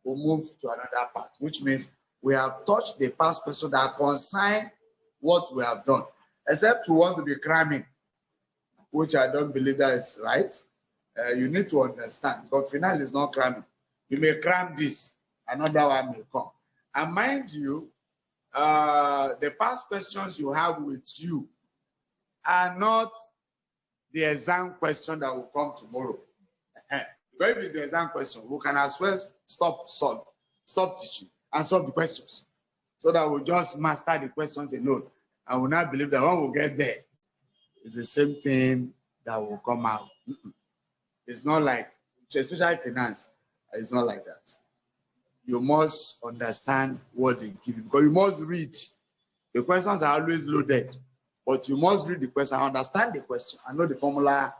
we'll move to another part, which means we have touched the past question that concern what we have done, except we want to be cramming, which I don't believe that is right. You need to understand, because finance is not cramming. You may cram this, another one may come. And mind you, the past questions you have with you are not the exam question that will come tomorrow. Because if it's the exam question, we can as well stop teaching and solve the questions, so that we'll just master the questions alone. And we'll not believe that when we get there, it's the same thing that will come out. It's not like, especially finance, it's not like that. You must understand what they give you, because you must read. The questions are always loaded, but you must read the question, understand the question, and know the formula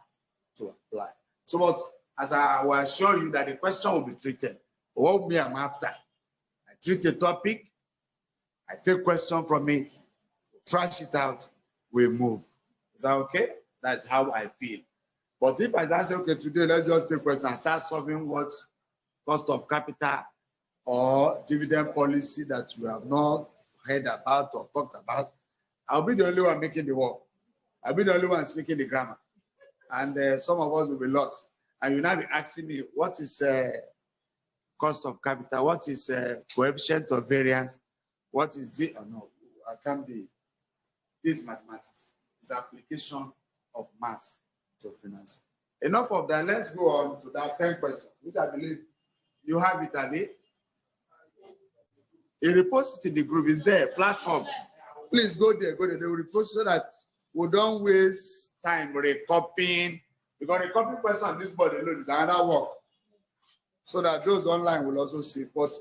to apply. So, but as I will assure you that the question will be treated. What me I'm after, I treat a topic, I take question from it, trash it out, we move. Is that okay? That's how I feel. But if I say, okay, today let's just take question and start solving what cost of capital or dividend policy that you have not heard about or talked about, I'll be the only one making the work. I'll be the only one speaking the grammar. And some of us will be lost. And you'll now be asking me, what is cost of capital? What is coefficient of variance? What is the, oh no, I can't be. This mathematics is application of maths to finance. Enough of that. Let's go on to that 10 question, which I believe you have it, Abi. A repost in the group is there, platform. Please go there, go there. They will repost so that we don't waste time recopying, because the copy question on this board alone is another work. So that those online will also see. But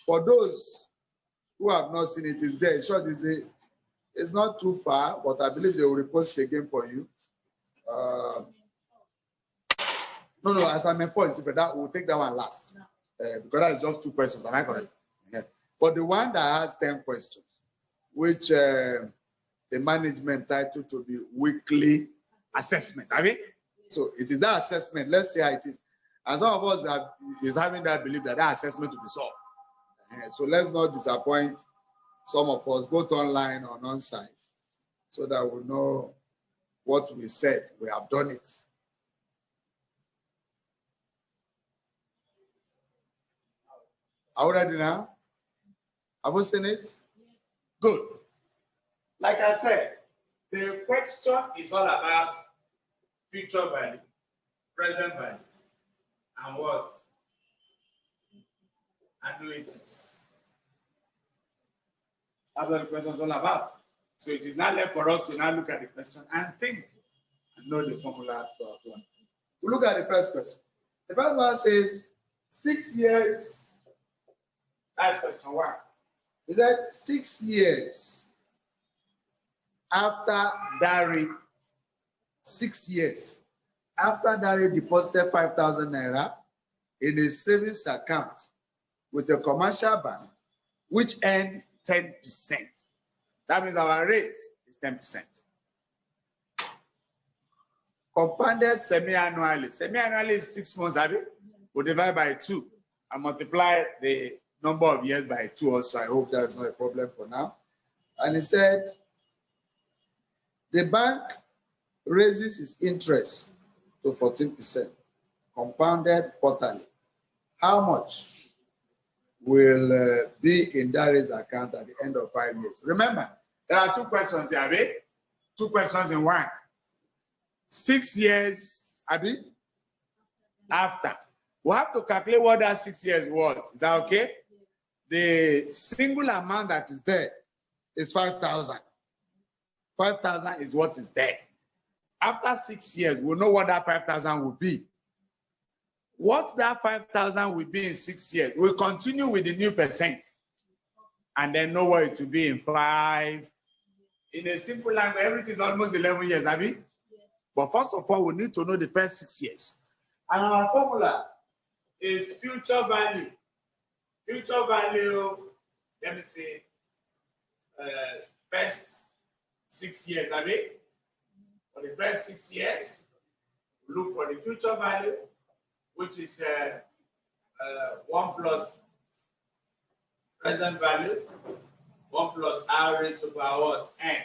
for those who have not seen it, it's there. Short is it's not too far, but I believe they will repost it again for you. No, as I'm informed, that we'll take that one last. Because that is just 2 questions. Am I correct? Yeah. But the one that has 10 questions, which the management titled to be weekly assessment. I mean, so it is that assessment. Let's see how it is. And some of us is having that belief that assessment will be solved. So let's not disappoint some of us, both online or on-site, so that we know what we said. We have done it. Are we ready now? Have we seen it? Good. Like I said, the question is all about future value, present value, and what? Annuities. That's what the question is all about. So it is not left for us to now look at the question and think and know the formula to apply. We look at the first question. The first one says 6 years. That's question 1. Is that 6 years after Dari, 6 years after Dari deposited 5,000 naira in a savings account with a commercial bank, which earned 10%. That means our rate is 10%. Compounded semi-annually. Semi-annually is 6 months, have you? We divide by 2 and multiply the number of years by 2 also. I hope that's not a problem for now. And he said, the bank raises its interest to 14%, compounded quarterly. How much will be in Dari's account at the end of 5 years? Remember, there are 2 questions here, Abi. 2 questions in one. 6 years, Abi, after. We have to calculate what that 6 years was. Is that okay? The single amount that is there is 5,000. 5,000 is what is there. After 6 years, we'll know what that 5,000 will be. What that 5,000 will be in 6 years, we'll continue with the new percent and then know what it will be in 5. In a simple language, everything is almost 11 years, have you? But first of all, we need to know the first 6 years. And our formula is future value. Future value, let me see, first 6 years, have you? For the first 6 years, look for the future value, which is 1 plus present value, 1 plus r raised to power what? N.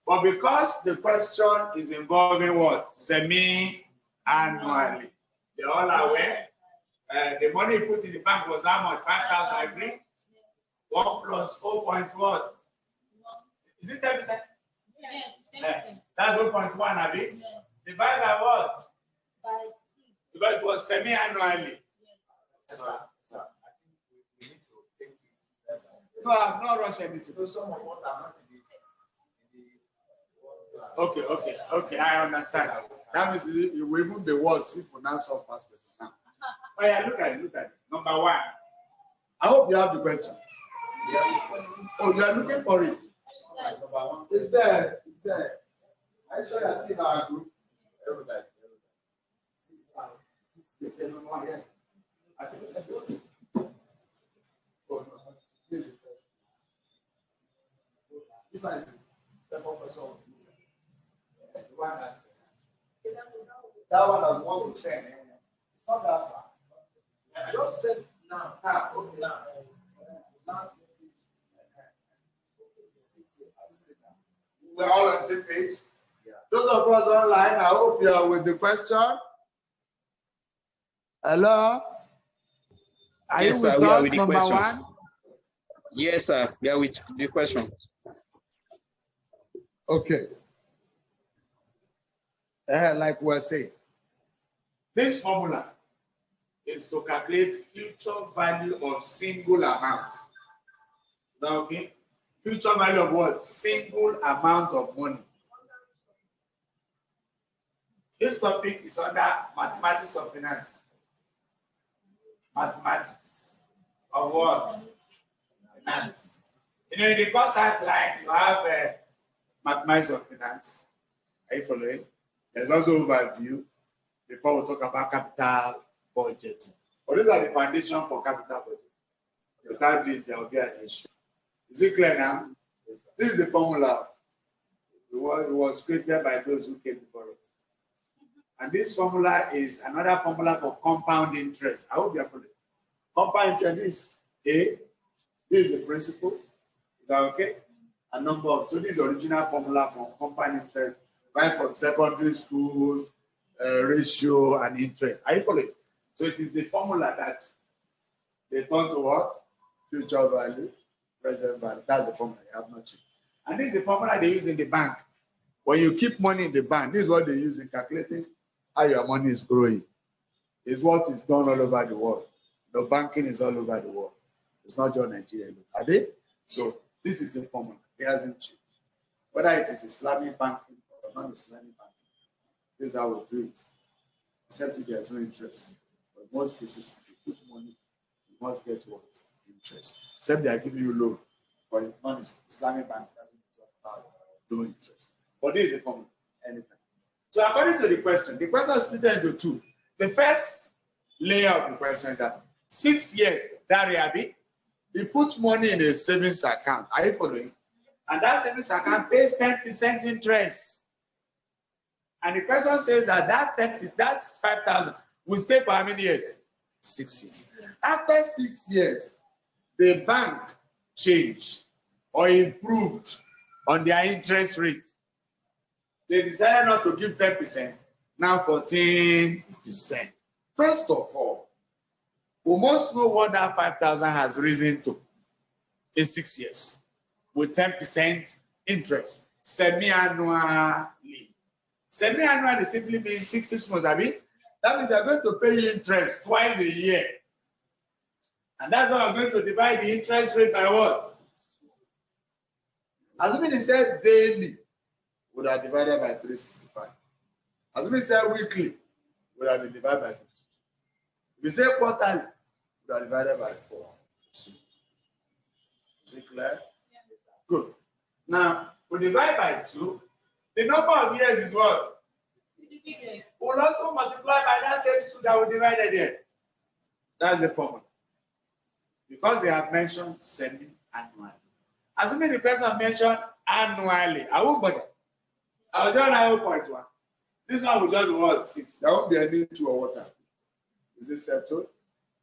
But because the question is involving what? Semi-annually. They're all aware. The money you put in the bank was how much? 5,000, I agree? 1 plus 0 point what? Is it 10%? Yes, 10%. That's 0.1, Abi? Yes. Divide by what? By 2. Divide was semi-annually. Yes. Sir, I think we need to take it. No, I'm not rushing anything. So some of us are not in the Okay, I understand. That means you will even be worse if we now solve past question now. Oh yeah, look at it. Number 1. I hope you have the question. Yeah. Oh, you are looking for it. Number 1. It's there. I show you see our group. Everybody. 6 yeah. I think that's it. Oh, no. This is the first. This one is the second person. The one that one has 1 to 10. It's not that far. I just said now. Okay. Now. We're all on the same page. Yeah. Those of us online, I hope you are with the question. Hello? Are yes, you sir, with we us, are with the number questions. 1? Yes, sir, we are with the question. Okay. Like we're saying, this formula is to calculate future value of single amount. Is that okay? Future value of what? Single amount of money. This topic is under mathematics of finance. Mathematics of what? Finance. In the course outline, you have mathematics of finance. Are you following? There's also overview before we talk about capital budgeting. But these are the foundation for capital budgeting. Without this, there will be an issue. Is it clear now? This is the formula. It was created by those who came before us. And this formula is another formula for compound interest. I hope you are following. Compound interest is A. This is the principal. Is that okay? A number of. So this is the original formula for compound interest, right from secondary school, ratio, and interest. Are you following? So it is the formula that they turn to what? Future value, present value. That's the formula. You have not changed. And this is the formula they use in the bank. When you keep money in the bank, this is what they use in calculating how your money is growing. It's what is done all over the world. The banking is all over the world. It's not just Nigeria. Are they? So this is the formula. It hasn't changed. Whether it is Islamic banking or non-Islamic banking, this is how we do it. Except if there's no interest. But in most cases, if you put money, you must get what? Interest. Except they are giving you loan. But if non-Islamic bank doesn't talk about no interest. But this is the formula. Anything. So according to the question is split into 2. The first layer of the question is that 6 years, Dariabi, he put money in a savings account. Are you following? And that savings account pays 10% interest. And the question says that that's 5,000. We stay for how many years? 6 years. After 6 years, the bank changed or improved on their interest rate. They decided not to give 10%, now 14%. First of all, we must know what that 5,000 has risen to in 6 years with 10% interest semi-annually. Semi-annually simply means 6 months. I mean, that means they're going to pay you interest twice a year. And that's how I'm going to divide the interest rate by what? Assuming it said daily, would have divided by 365. Assuming it said weekly, would have been divided by 52. If you say quarterly, would have divided by 4. Is it clear? Yeah. Good. Now, we divide by 2. The number of years is what? We'll also multiply by that same 2 that we divided here. That's the formula. Because they have mentioned semi-annually. Assuming the person mentioned annually, I won't bother. I'll join 9.1. This one will just be what? 6. There won't be any 2 or water. Is it settled?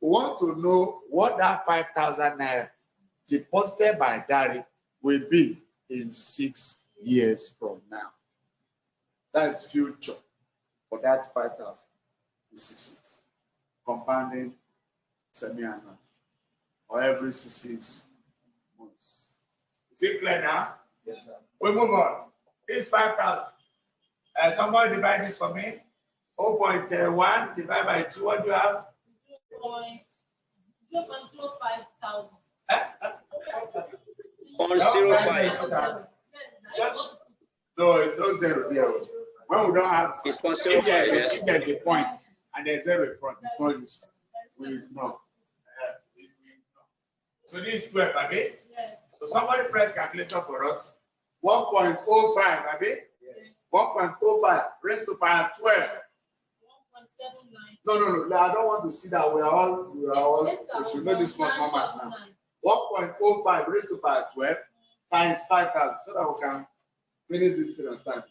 We want to know what that 5,000 naira deposited by Dari will be in 6 years from now. That's future for that 5,000 in 6 years. Compounding semi-annual or every 6 months. Is it clear now? Yes, sir. We move on. This 5,000. Somebody divide this for me. 0.1 divided by 2. What do you have? 0.05,000. 0.05. No zero there. When we don't have, It's 0.05, yes. if there's a point and there's zero in front, it's not useful. We ignore. So this is 12, okay? Yes. So somebody press calculator for us. 1.05, okay? Yes. 1.05 raised to power 12. 1.79. No. I don't want to see that we are all, we should know this much numbers now. 1.05 raised to power 12 times 5,000, so that we can finish this thing on time.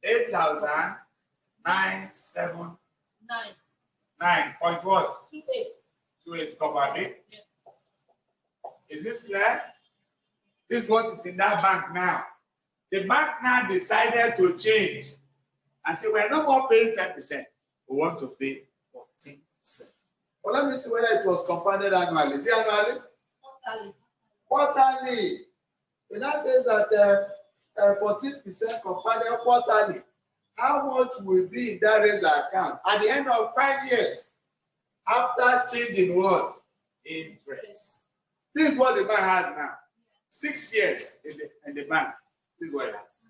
8,979 point what? 28 covered. Is this clear? This is what is in that bank now. The bank now decided to change and say, we're no more paying 10%. We want to pay 14%. Well, let me see whether it was compounded annually. Is it annually? Quarterly. It now says that 14% compounded quarterly. How much will be in that raise account at the end of 5 years after changing what? Interest. This is what the bank has now. 6 years in the bank. This is what it has.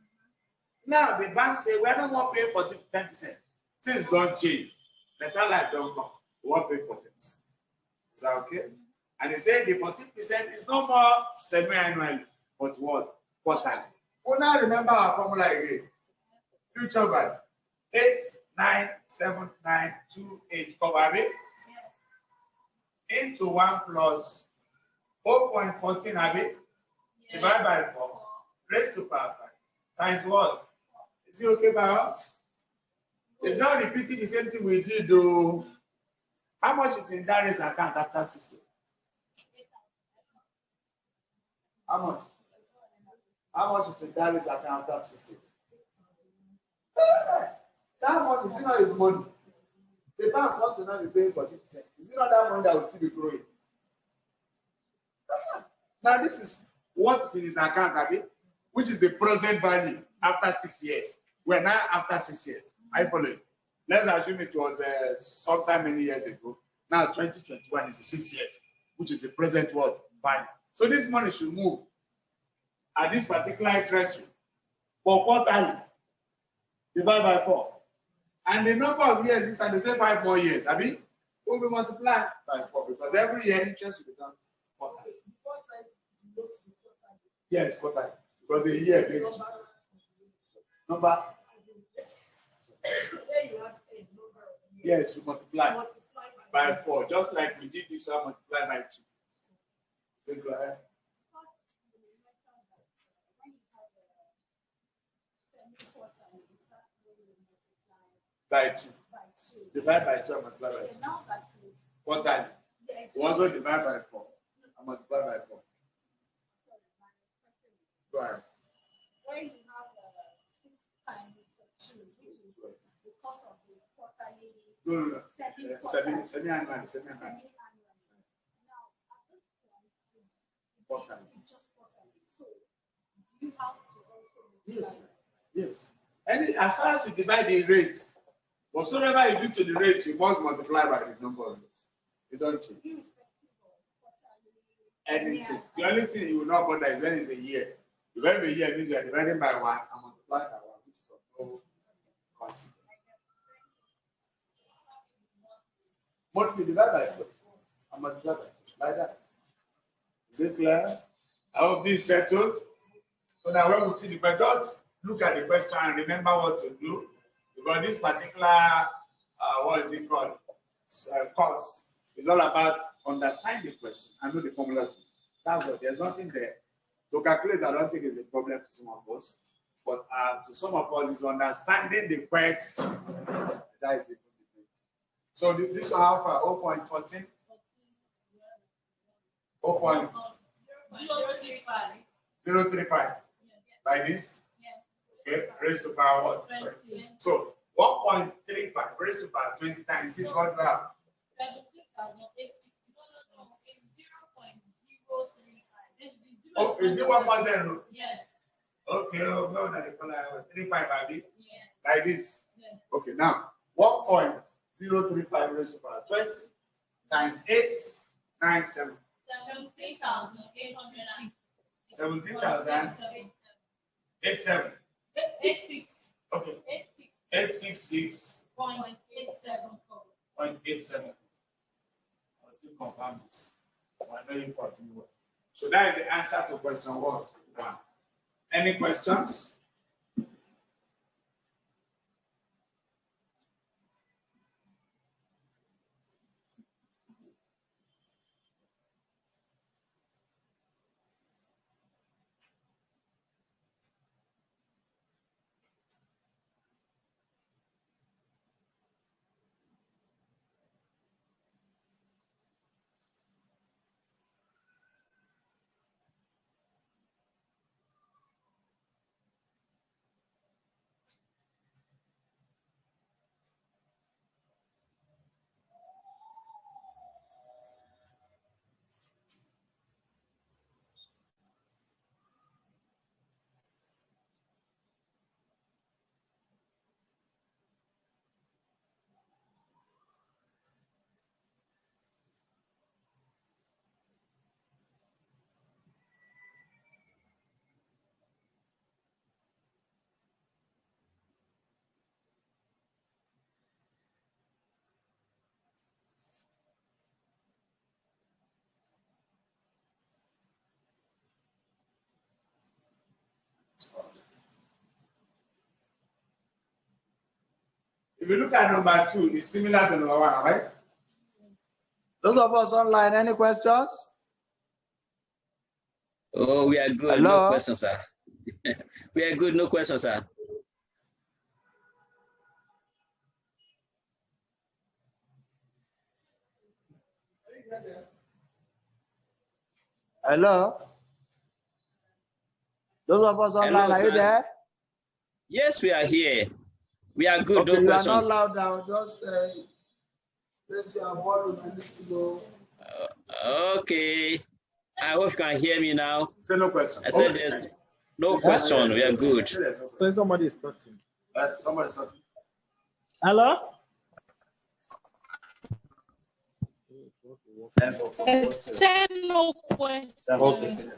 Now the bank say we're no more paying 10%. Things don't change. Better life don't come. We won't pay 14%. Is that okay? And they say the 14% is no more semi-annually, but what? Quarterly. We'll now remember our formula again. Future value. 8,97928 cover it. Into 1 plus 4.14 Abby. Divided by 4. Raised to power 5. Times what? Is it okay by us? It's not repeating the same thing we did though. How much is in that raise account after 6 years? How much? How much is in that raise account after 6 years? That money is not his money. The bank wants to now be paying 40%. Is it not that money that will still be growing? Now this is what is in his account, Abby, which is the present value after 6 years. We're now after 6 years. I follow you. Let's assume it was sometime many years ago. Now 2021 is the 6 years, which is the present world value. So this money should move at this particular interest rate for quarterly, divided by 4. And the number of years is at the same 5 more years. I mean, will be multiplied by 4 because every year interest will become quarterly. Yes, quarterly. Because a year makes number. Yes, you multiply by 4, just like we did this one, multiply by 2. So go ahead. By 2. Divide by 2 and multiply by 2. Quarterly. We also divide by 4 and multiply by 4. Go ahead. When you have 6 times 2, which is because of the quarterly. Semi-annual. Now, at this point, it's just quarterly. So, you have to also. Yes. And as far as you divide the rates, whatsoever you do to the rate, you must multiply by the number of rates. You don't change. Anything. The only thing you will not bother is when it's a year. If every year means you are dividing by 1 and multiplying by 1, which is of no consequence. Monthly divide by 4 and multiply by 2, like that. Is it clear? I hope this is settled. So now when we see the method, look at the question and remember what to do. Because this particular, what is it called, course is all about understanding the question and know the formula too. That's what, there's nothing there. To calculate, I don't think is a problem to some of us. But to some of us, is understanding the question. That is the difference. So this will have 0.14. 0.035. Like this? Okay, raised to power what? 20. So 1.35 raised to power 20 times 6, what do we have? 0.035. Oh, is it 1.0? Yes. Okay, oh, no, that is 35, Abby. Like this. Okay, now 1.035 raised to power 20 times 8, 9, 7. 17,806. 17,087. 866. Okay. 866. 0.874. 0.87. I'll still confirm this. I know you continue well. So that is the answer to question 1. Any questions? If you look at number 2, it's similar to number 1, right? Those of us online, any questions? Oh, we are good. Hello? No questions, sir. We are good. No questions, sir. Hello? Those of us online, Hello, are you sir. there? Yes, we are here. We are good. Okay, No you questions. are not loud now. Just raise your volume and let you go. Okay. I hope you can hear me now. Say no question. I said there's no question. We are good. Somebody is talking. Somebody is talking. Hello? No question.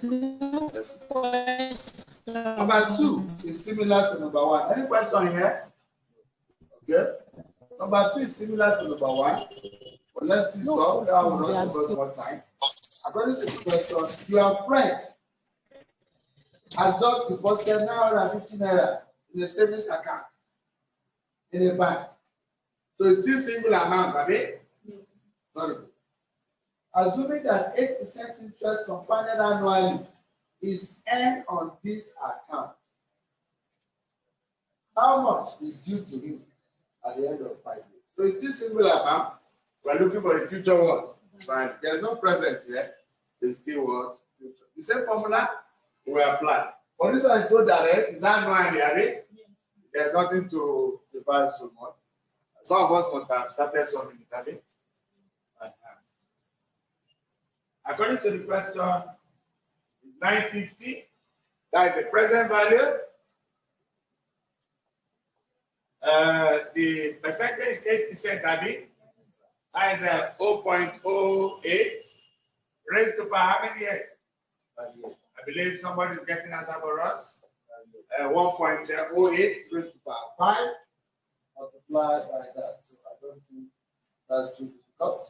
Number 2 is similar to number 1. Any question here? Okay. Number 2 is similar to number 1. But let's do so. That will not give us more time. According to the question, your friend has just deposited 950 naira in a savings account in a bank. So it's still single amount, right? Very good. Assuming that 8% interest compounded annually is earned on this account, how much is due to him at the end of 5 years? So it's still single amount. We're looking for the future what? But there's no present here. It's still what? Future. The same formula we apply. But this one is so direct. It's annually, right? There's nothing to divide so much. Some of us must have started solving it, have it? According to the question, it's 950. That is the present value. The percentage is 8%, Abby. That is 0.08. Raised to power how many years? I believe somebody is getting answer for us. 1.08 raised to power 5 multiplied by that. So I don't think that's too difficult.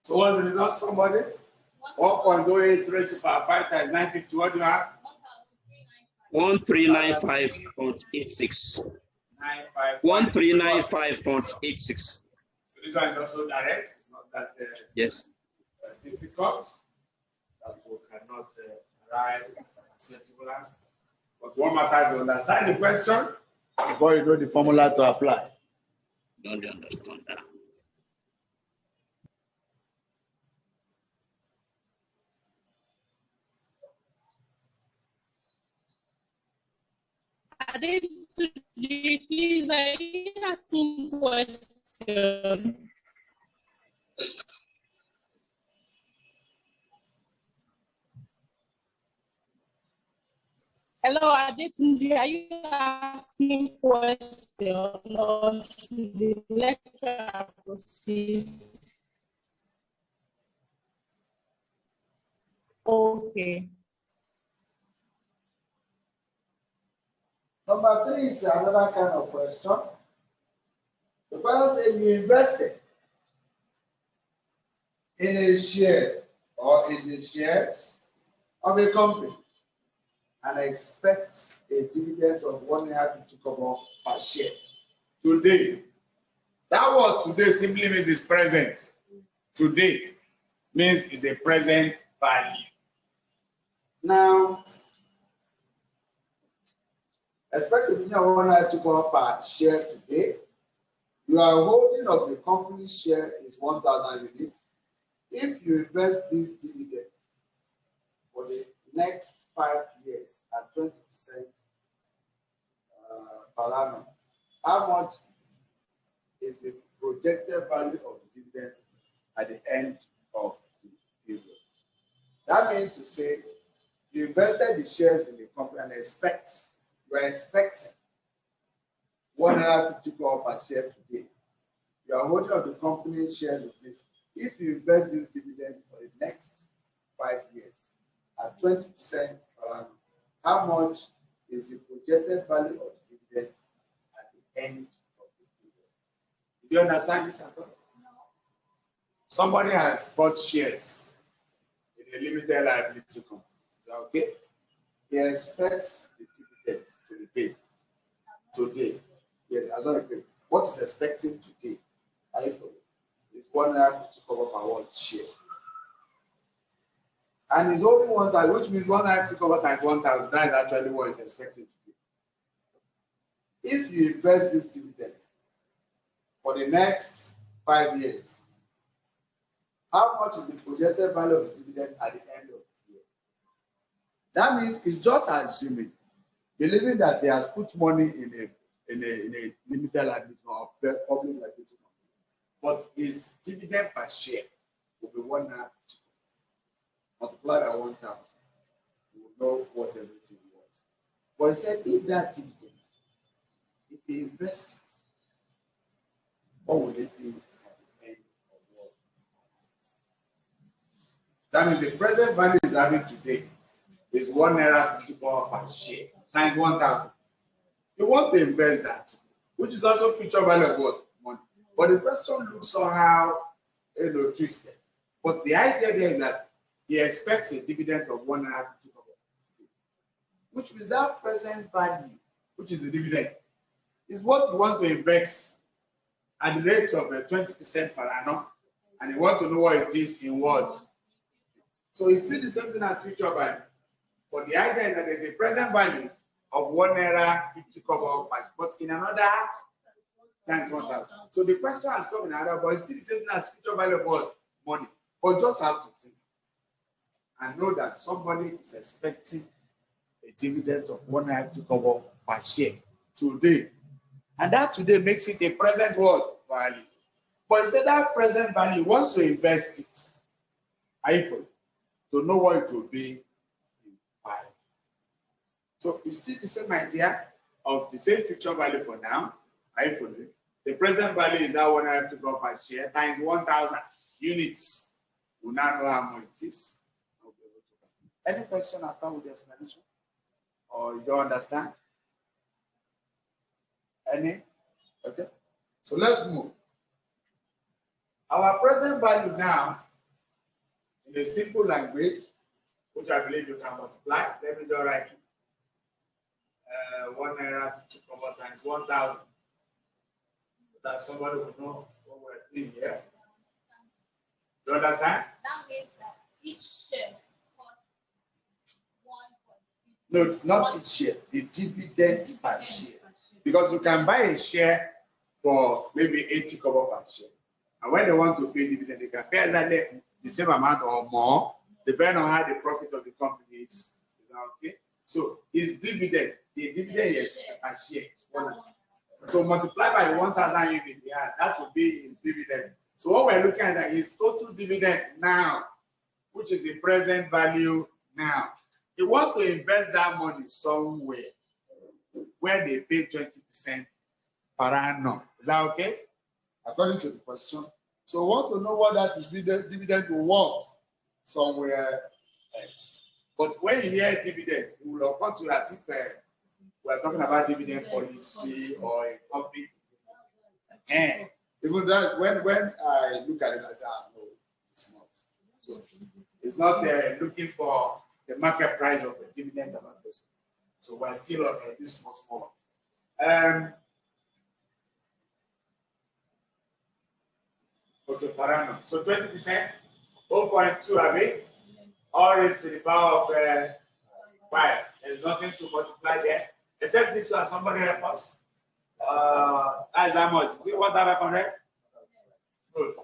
So what's the result, somebody? 1.08 raised to power 5 times 950. What do you have? 1395.86. 1395.86. So this one is also direct. It's not that yes. Difficult. That we cannot arrive at a sensible answer. But what matters is understand the question before you know the formula to apply. Don't understand that. Please, are you asking question? Hello, Adetunji, are you asking question or should the lecturer proceed? Okay. Number 3 is another kind of question. The person says you invested in a share or in the shares of a company and expects a dividend of 1.5 kobo per share. Today, that word today simply means it's present. Today means it's a present value. Now, expect a dividend of 1.5 kobo per share today. Your holding of the company's share is 1,000 units. If you invest this dividend for the next 5 years at 20% per annum, how much is the projected value of the dividend at the end of the period? That means to say you invested the shares in the company and you are expecting 150 kobo per share today. Your holding of the company's shares is this. If you invest this dividend for the next 5 years at 20% per annum, how much is the projected value of the dividend at the end of the period? Do you understand this? No. Somebody has bought shares in a limited liability company. Is that okay? He expects the dividend to be paid today. Yes, as well. What is expecting today? It's 150 kobo per one share. And it's only 1,000, which means 150 kobo times 1,000. That is actually what is expected today. If you invest this dividend for the next 5 years, how much is the projected value of the dividend at the end of the year? That means it's just assuming, believing that he has put money in a limited liability or public liability, but his dividend per share will be 150 multiplied by 1,000. You will know what everything was. But he said, if that dividend, if he invests it, what will it be at the end of what? That means the present value is having today is 1.50 naira per share times 1,000. You want to invest that, which is also future value of what? Money. But the question looks somehow twisted. But the idea there is that he expects a dividend of 1.50, which means that present value, which is the dividend, is what you want to invest at the rate of 20% per annum, and you want to know what it is in what. So it's still the same thing as future value. But the idea is that there's a present value of 1.50 kobo, but in another times 1,000. So the question has come in another, but it's still the same thing as future value of what? Money. But just have to think and know that somebody is expecting a dividend of 1.50 kobo per share today. And that today makes it a present what? Value. But instead that present value, once you invest it, are you full? To know what it will be in 5. So it's still the same idea of the same future value for now. Are you full? The present value is that 1.50 kobo per share times 1,000 units. We'll now know how much it is. Any question after with the explanation? Or you don't understand? Any? Okay. So let's move. Our present value now in a simple language, which I believe you can multiply. Let me just write it. 1 naira 50 kobo times 1,000. So that somebody will know what we're doing here. Do you understand? That means that each share costs 1.50. No, not each share, the dividend per share. Because you can buy a share for maybe 80 kobo per share. And when they want to pay dividend, they can pay exactly the same amount or more, depending on how the profit of the company is. Is that okay? So his dividend, the dividend is per share. So multiply by the 1,000 units, yeah, that will be his dividend. So what we're looking at is total dividend now, which is the present value now. You want to invest that money somewhere where they pay 20% per annum. Is that okay? According to the question. So we want to know what that is dividend to what? Somewhere else. But when you hear dividend, it will occur to you as if we're talking about dividend policy or a topic. And even that's when I look at it, I say, no, it's not. So it's not looking for the market price of the dividend amount. So we're still on this small one. Okay, per annum. So 20%, 0.2, Abi, all raised to the power of 5. There's nothing to multiply there, except this one. Somebody help us. That is how much? Is it 1,500? Good.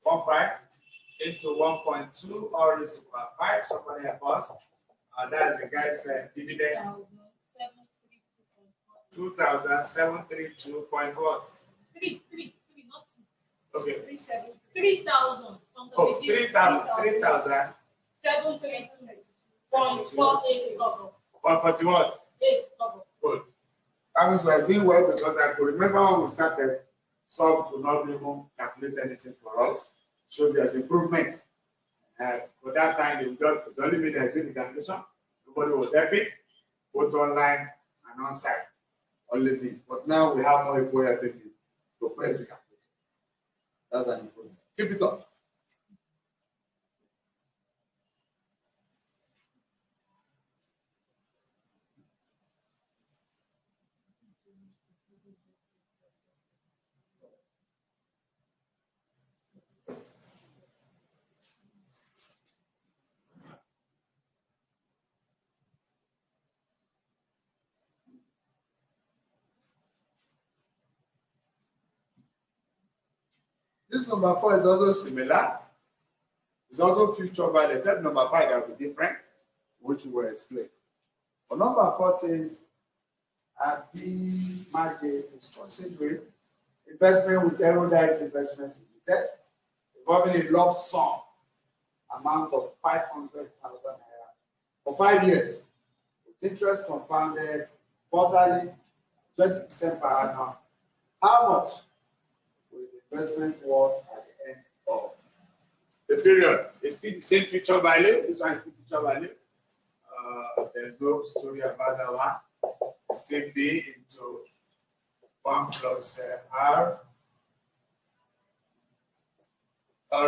1.5 into 1.2, all raised to the power 5. Somebody help us. That's the guy's dividend. 2,732 point what? 3, not 2. Okay. 3,000. Oh, 3,000. 148 cover. 140 what? 8 cover. Good. That means we are doing well because I could remember when we started, some could not even calculate anything for us. Shows there's improvement. For that time, it was only me that doing the calculation. Nobody was helping, both online and on site. Only me. But now we have more people helping you to press the calculator. That's an improvement. Keep it up. This number 4 is also similar. It's also future value, except number 5 that will be different, which we will explain. But number 4 says, B market is considering investment with erudite investments limited, involving a lump sum amount of 500,000 naira for 5 years, with interest compounded quarterly, 20% per annum. How much will the investment worth at the end of the period? It's still the same future value. This one is still future value. There's no story about that one. It's still B into 1 plus R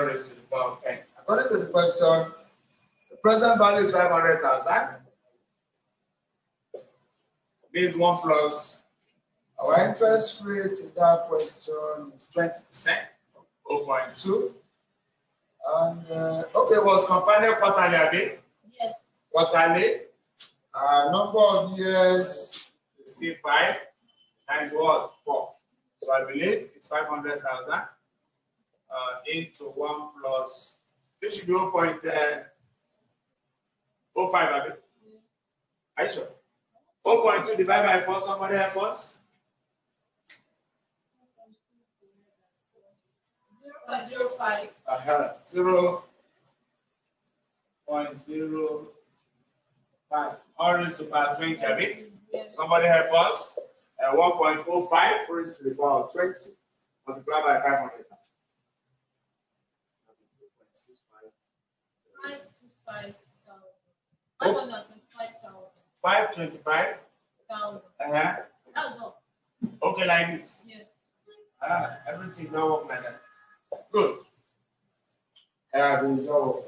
raised to the power of n. According to the question, the present value is 500,000. Means 1 plus our interest rate in that question is 20%, 0.2. And okay, was compounded quarterly, Abi? Yes. Quarterly. Number of years is still 5 times what? 4. So I believe it's 500,000 into 1 plus. This should be 0.05, Abi. Are you sure? 0.2 divided by 4. Somebody help us. 0.05. 0.05. All raised to the power 20, Abi. Somebody help us. 1.05 raised to the power of 20 multiplied by 500. 525. That's all. Okay, like this. Yes. Everything don't work like that. Good. Everything don't work.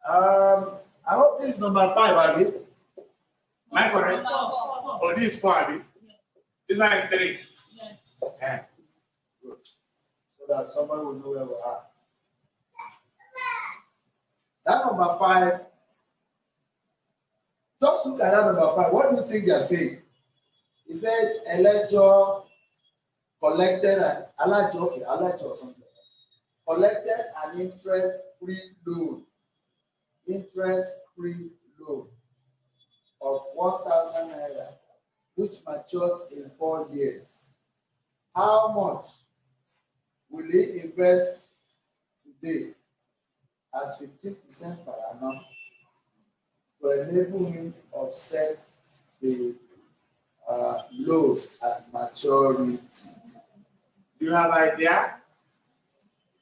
I hope this is number 5, Abby. Am I correct? Oh, this is 4, Abby. This one is 3. Yeah. Good. So that somebody will know where we are. That number 5. Just look at that number 5. What do you think they are saying? He said, a ledger collected or something. Collected an interest-free loan. Interest-free loan of 1,000 naira, which matures in 4 years. How much will he invest today at 15% per annum to enable him to offset the loan at maturity? Do you have an idea?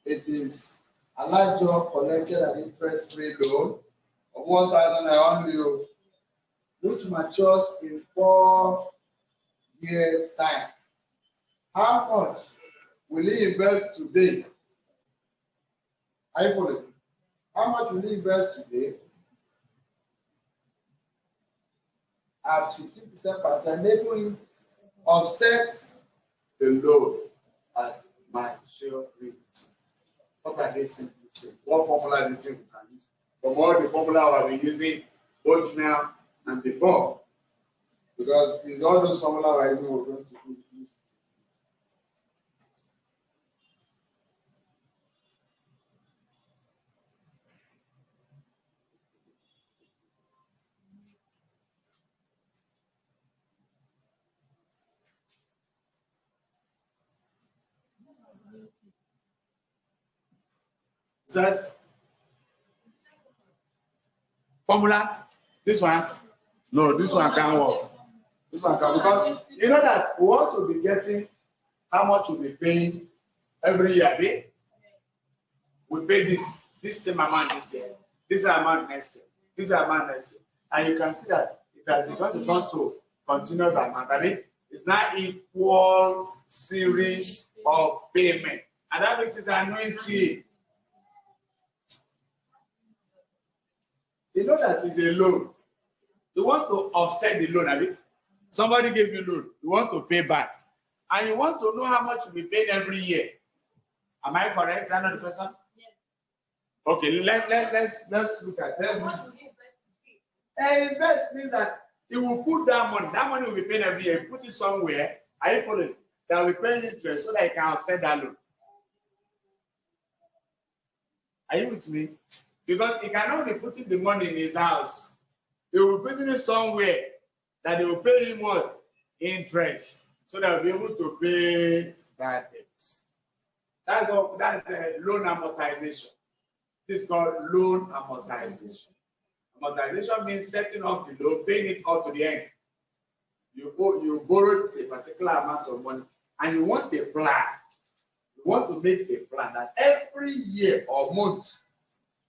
It is a large job collected an interest-free loan of 1,000 only, which matures in 4 years' time. How much will he invest today? Are you following? How much will he invest today at 15% per annum, enable him offset the loan at maturity? What are they simply saying? What formula do you think we can use? From all the formula we have been using both now and before, because it's all those formula we're using we're going to use. That formula, this one, no, this one can't work. This one can, because you know that we want to be getting how much we'll be paying every year. Right? We pay this same amount this year, this amount next year, this amount next year, and you can see that it has because it's not to continuous amount. I mean, it's not equal series of payment, and that makes it annuity. You know that is a loan. You want to offset the loan, I mean, somebody gave you loan, you want to pay back, and you want to know how much you will pay every year. Am I correct? Is that not the person? Yes. Okay, let's look at that. Invest means that you will put that money will be paid every year. You put it somewhere, are you following? That will pay interest so that you can offset that loan. Are you with me? Because he cannot be putting the money in his house. He will be putting it somewhere that they will pay him what? Interest. So that he'll be able to pay that debt. That's loan amortization. This is called loan amortization. Amortization means setting up the loan, paying it up to the end. You borrowed a particular amount of money and you want a plan. You want to make a plan that every year or month,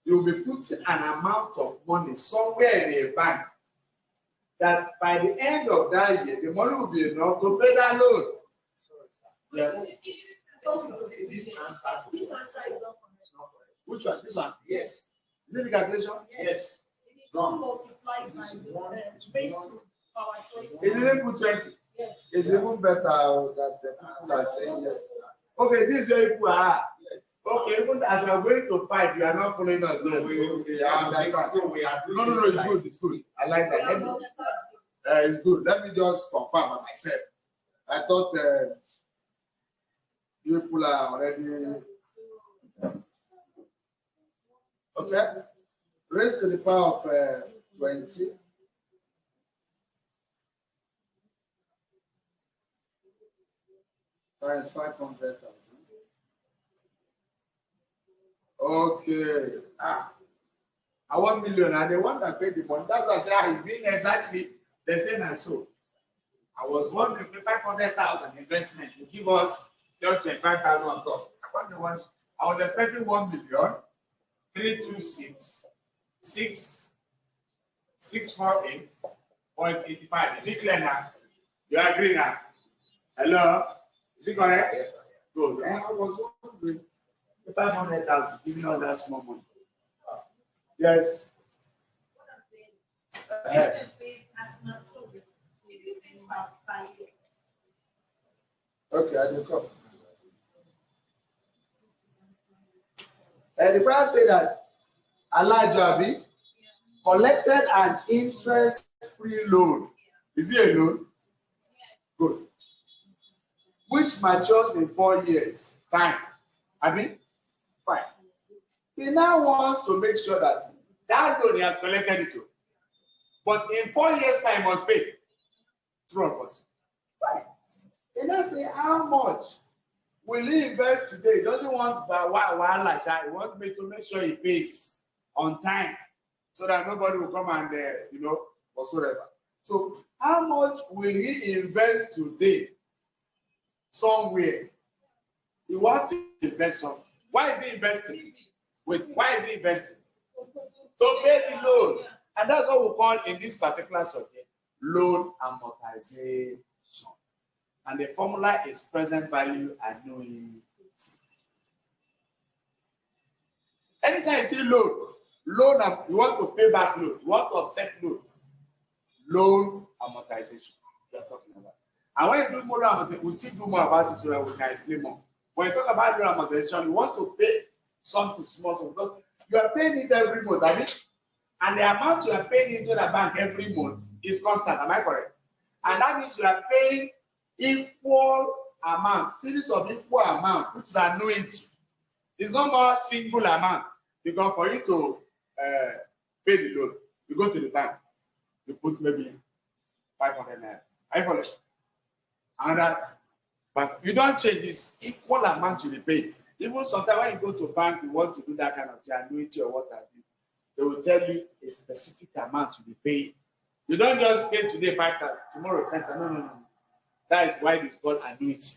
you'll be putting an amount of money somewhere in a bank that by the end of that year, the money will be enough to pay that loan. Yes. This answer is not correct. Which one? This one? Yes. Is it the calculation? Yes. Don't multiply by base to power 20. It didn't put 20. Yes. It's even better that the people are saying yes. Okay, this is where people are. Okay, even as we are going to fight, you are not following us. So I understand. No, it's good. It's good. I like that. It's good. Let me just confirm by myself. I thought people are already. Okay. Raise to the power of 20. Times 500,000. Okay. I 1 million, and the one that paid the money. That's why I say I've been exactly the same as so. I was wondering 500,000 investment. You give us just 25,000 on top. I was expecting 1 million, 326, 648.85. Is it clear now? You agree now? Hello? Is it correct? Yes. Good. I was wondering 500,000, giving us that small money. Yes. Okay, I will come. And the Bible say that Elijah collected an interest-free loan. Is it a loan? Good. Which matures in 4 years time. Fine. He now wants to make sure that that loan he has collected it to. But in 4 years time, he must pay. True of us. Fine. He now say, how much will he invest today? He doesn't want by one. He wants me to make sure he pays on time so that nobody will come and, whatsoever. So, how much will he invest today? Somewhere. He wants to invest something. Why is he investing? Why is he investing? To pay the loan. And that's what we call in this particular subject, loan amortization. And the formula is present value annuity. Anytime you see loan, you want to pay back loan, you want to offset loan amortization. We are talking about. And when you do more amortization, we'll still do more about it so that we can explain more. When you talk about loan amortization, you want to pay something small, because you are paying it every month, and the amount you are paying into the bank every month is constant. Am I correct? And that means you are paying equal amount, series of equal amount, which is annuity. It's not more single amount, because for you to pay the loan, you go to the bank, you put maybe 500 naira. I follow. And that, but you don't change this equal amount you pay. Even sometimes when you go to bank, you want to do that kind of annuity or what have you, they will tell you a specific amount to be paid. You don't just pay today 5,000, tomorrow 10,000. No. That is why it's called annuity.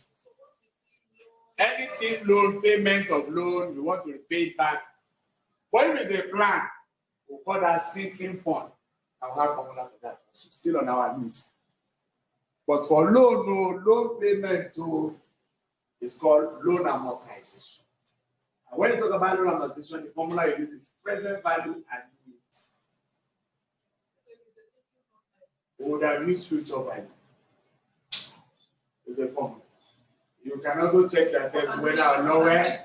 Anything loan, payment of loan, you want to repay it back. But if it's a plan, we'll call that sinking fund. I'll have formula for that. So still on our annuity. But for loan, no, loan payment too, it's called loan amortization. And when you talk about loan amortization, the formula you use is present value annuity. We would have used future value. It's a formula. You can also check that there's whether or lower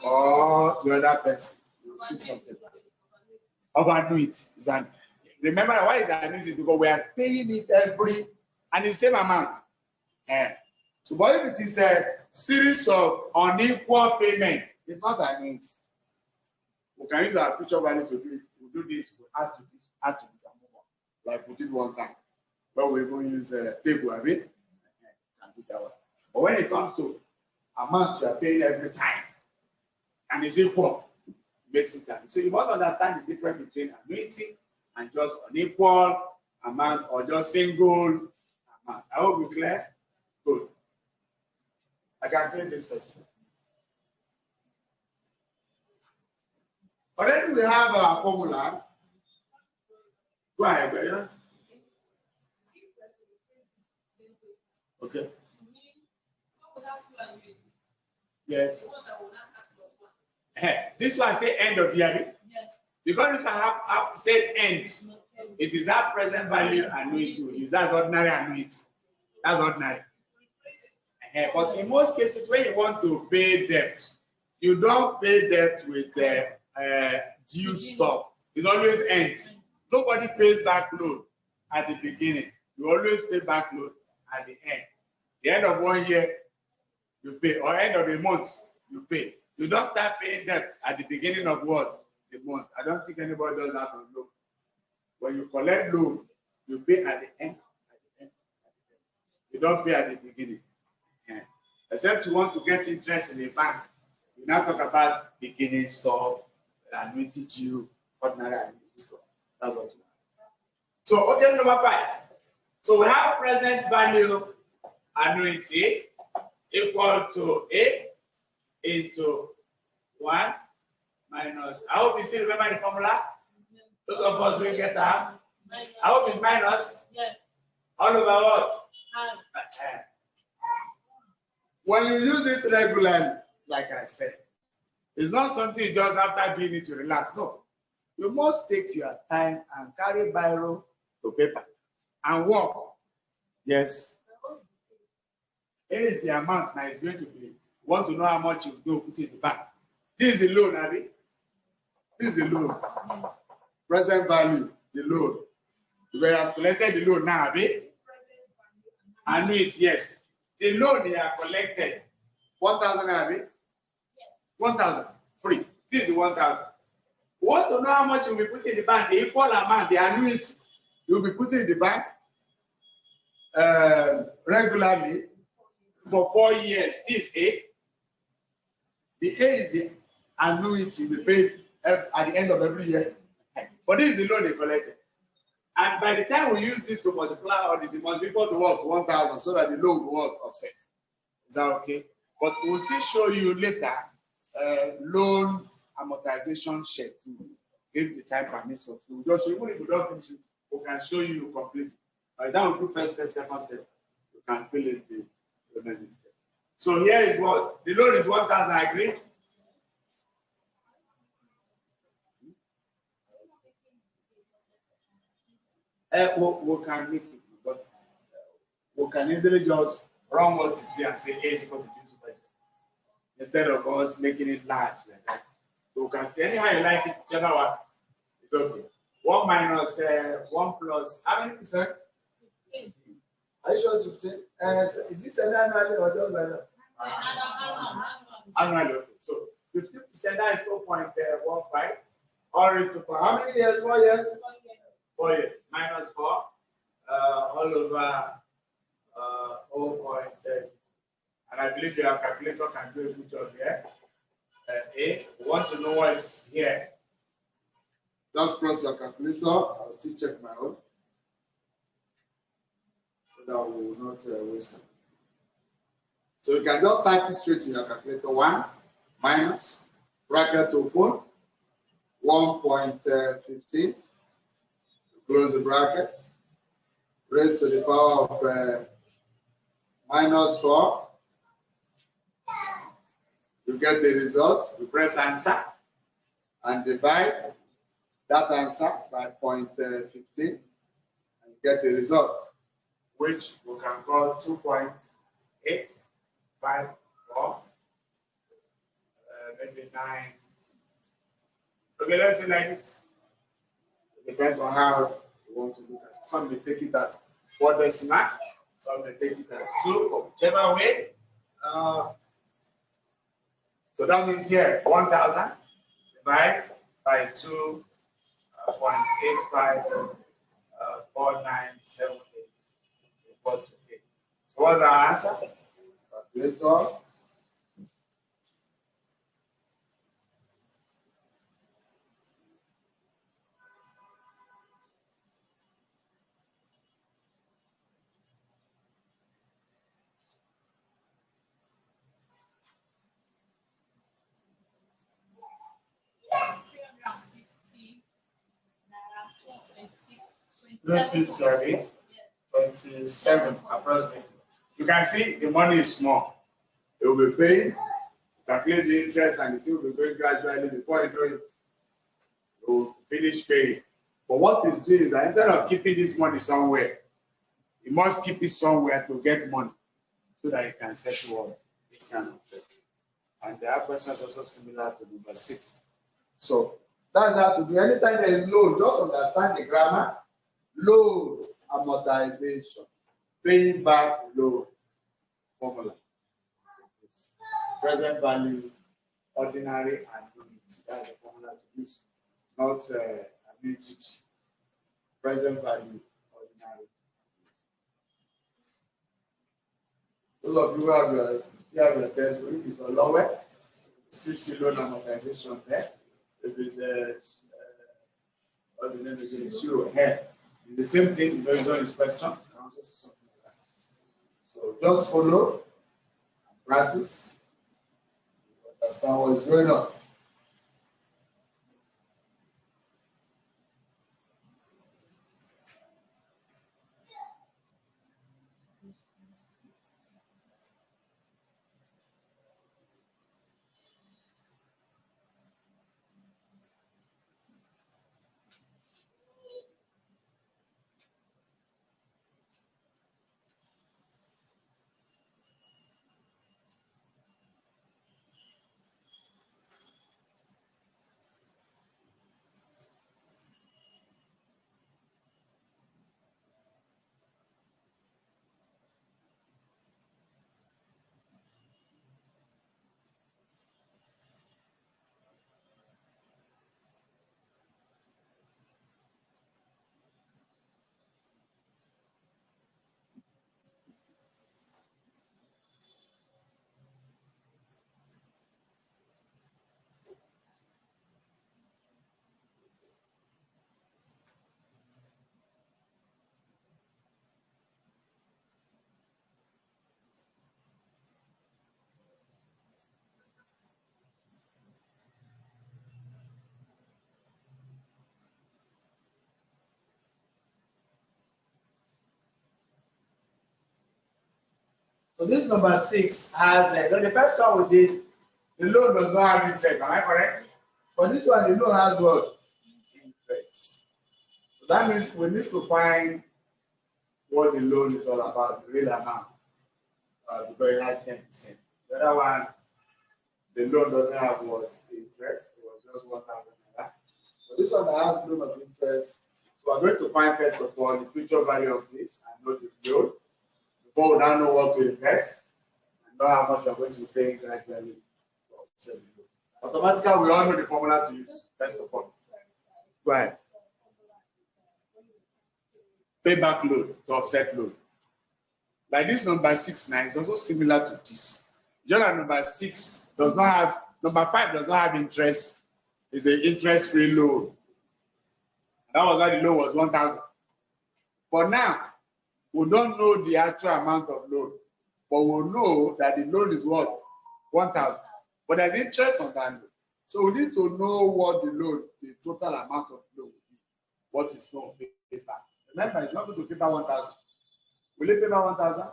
or the other person. You see something of annuity. Remember why is annuity? Because we are paying it every and the same amount. So, but if it is a series of unequal payments, it's not annuity. We can use our future value to do it. We do this, we add to this, and move on. Like we did one time. But we will use a table, can do that one. But when it comes to amounts you are paying every time, and it's equal, it makes it time. So you must understand the difference between annuity and just unequal amount or just single amount. I hope you're clear. Good. I can take this first. Already we have our formula. Go ahead, brother. Okay. Yes. This one say end of year. Because this one have said end. It is that present value annuity. Is that ordinary annuity? That's ordinary. But in most cases, when you want to pay debt, you don't pay debt with due stock. It's always end. Nobody pays back loan at the beginning. You always pay back loan at the end. The end of 1 year, you pay, or end of a month, you pay. You don't start paying debt at the beginning of what? The month. I don't think anybody does that on loan. When you collect loan, you pay at the end. You don't pay at the beginning. Except you want to get interest in a bank. You now talk about beginning stock, annuity due, ordinary annuity stock. That's what you have. So, okay, number 5. So we have present value annuity equal to A into 1 minus. I hope you still remember the formula. Those of us will get that. I hope it's minus. Yes. All over what? When you use it regularly, like I said, it's not something you just after doing it to relax. No. You must take your time and carry biro to paper and work. Yes. Here is the amount now it's going to be. Want to know how much you do put in the bank. This is the loan, Abby. This is the loan. Present value, the loan. You have collected the loan now, Abby. Annuity, yes. The loan you have collected. 1,000, Abby. 1,000. Free. This is 1,000. Want to know how much you will be putting in the bank? The equal amount, the annuity you will be putting in the bank regularly for 4 years. This A. The A is the annuity you will pay at the end of every year. But this is the loan you collected. And by the time we use this to multiply all this, it must be equal to what? 1,000, so that the loan will offset. Is that okay? But we'll still show you later loan amortization schedule if the time permits us. Just even if we don't finish it, we can show you complete. By the time we do first step, second step, you can fill in the remaining step. So here is what the loan is 1,000. Agree? We can make it, but we can easily just run what is here and say A is equal to B instead of us making it large like that. So we can say anyhow you like it, whichever one, it's okay. 1 minus 1 plus, how many percent? 15. Are you sure it's 15? Is this an annually or just like that? Annually. So 15%, that is 4.15. Or is to 4. How many years? 4 years? 4 years. Minus 4. All over 0.10. And I believe your calculator can do a good job here. A, we want to know what's here. Just press your calculator. I'll still check my own. So that we will not waste time. So you can just type it straight in your calculator. 1 minus bracket open 1.15. Close the bracket. Raise to the power of minus 4. You get the result. You press answer and divide that answer by 0.15 and get the result, which we can call 2.854, maybe 9. Okay, let's see like this. It depends on how you want to look at it. Some may take it as 4 decimal, some may take it as 2, or whichever way. So that means here 1,000 divided by 2.854978 equal to 8. So what's our answer? Calculator. Sorry, 27 approximately. You can see the money is small. It will be paid, calculate the interest, and it will be going gradually before it will finish paying. But what it's doing is that instead of keeping this money somewhere, you must keep it somewhere to get money so that you can settle this kind of thing. And the other question is also similar to number 6. So that's how to do. Anytime there is loan, just understand the grammar. Loan amortization, paying back loan formula. This is present value, ordinary, and unity. That's the formula to use, not annuity. Present value, ordinary. Those of you who have still have your textbook, if it's a lower, still see loan amortization there. If it's what's the name? It's zero here. The same thing based on this question. So just follow, practice, understand what is going on. So this number 6 has, the first one we did, the loan does not have interest, am I correct? But this one, the loan has what? Interest. So that means we need to find what the loan is all about, the real amount, because it has 10%. The other one, the loan doesn't have what? Interest. It was just 1,000 naira. But this one that has loan of interest, so we're going to find first of all the future value of this and know the loan before we now know what to invest and know how much we're going to pay gradually. Automatically, we all know the formula to use. First of all, go ahead. Payback loan to offset loan. Like this number 6 now is also similar to this. Just that number 6 does not have, number 5 does not have interest. It's an interest-free loan. That was why the loan was 1,000. But now, we don't know the actual amount of loan, but we'll know that the loan is what? 1,000. But there's interest on that loan. So we need to know what the loan, the total amount of loan will be. What is going to pay back. Remember, it's not going to pay back 1,000. Will it pay back 1,000?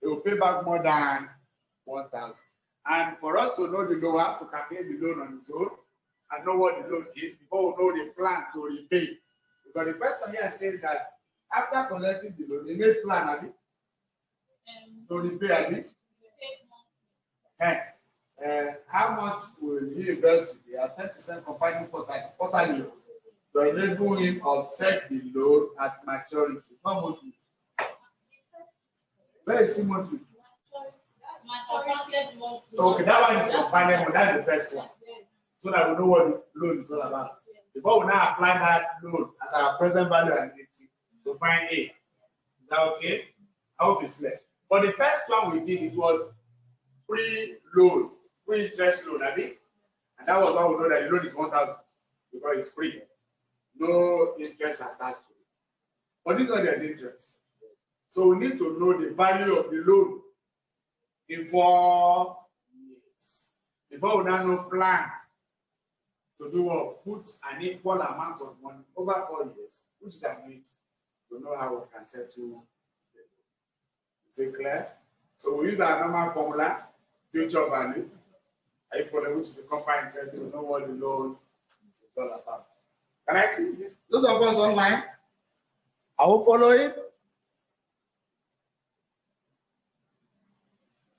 It will pay back more than 1,000. And for us to know the loan, we have to calculate the loan on its own and know what the loan is before we know the plan to repay. Because the question here says that after collecting the loan, they made plan, Abi, to repay, Abi. How much will he invest today at 10% compounding quarterly to enable him offset the loan at maturity? Not monthly. Where is he monthly? So, okay, that one is compounding, that's the first one. So that we know what the loan is all about. Before we now apply that loan as our present value and to find A. Is that okay? I hope it's clear. But the first one we did, it was free loan, free interest loan, I think. And that was how we know that the loan is 1,000 because it's free. No interest attached to it. But this one there's interest. So we need to know the value of the loan in 4 years. Before we now know plan to do what? Put an equal amount of money over 4 years, which is annuity, to know how we can settle the loan. Is it clear? So we use our normal formula, future value, which is the compound interest, to know what the loan is all about. Can I click this? Those of us online, I will follow it.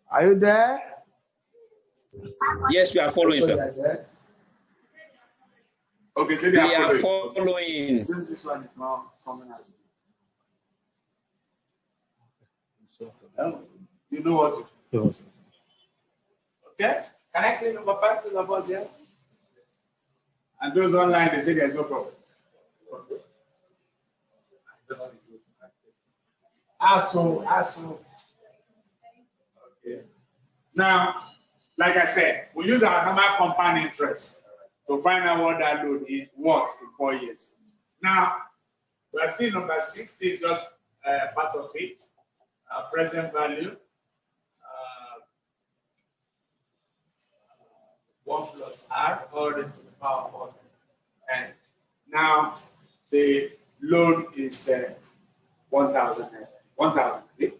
Are you there? Yes, we are following, sir. Okay, so we are following. Since this one is now coming as you know what to do. Okay? Can I click number 5 to the boss here? And those online, they say there's no problem. Okay. Also. Okay. Now, like I said, we use our normal compound interest to find out what that loan is worth in 4 years. Now, we are still number 6. This is just part of it. Present value. 1 plus R, all raised to the power of 4. And now the loan is 1,000. 1,000. And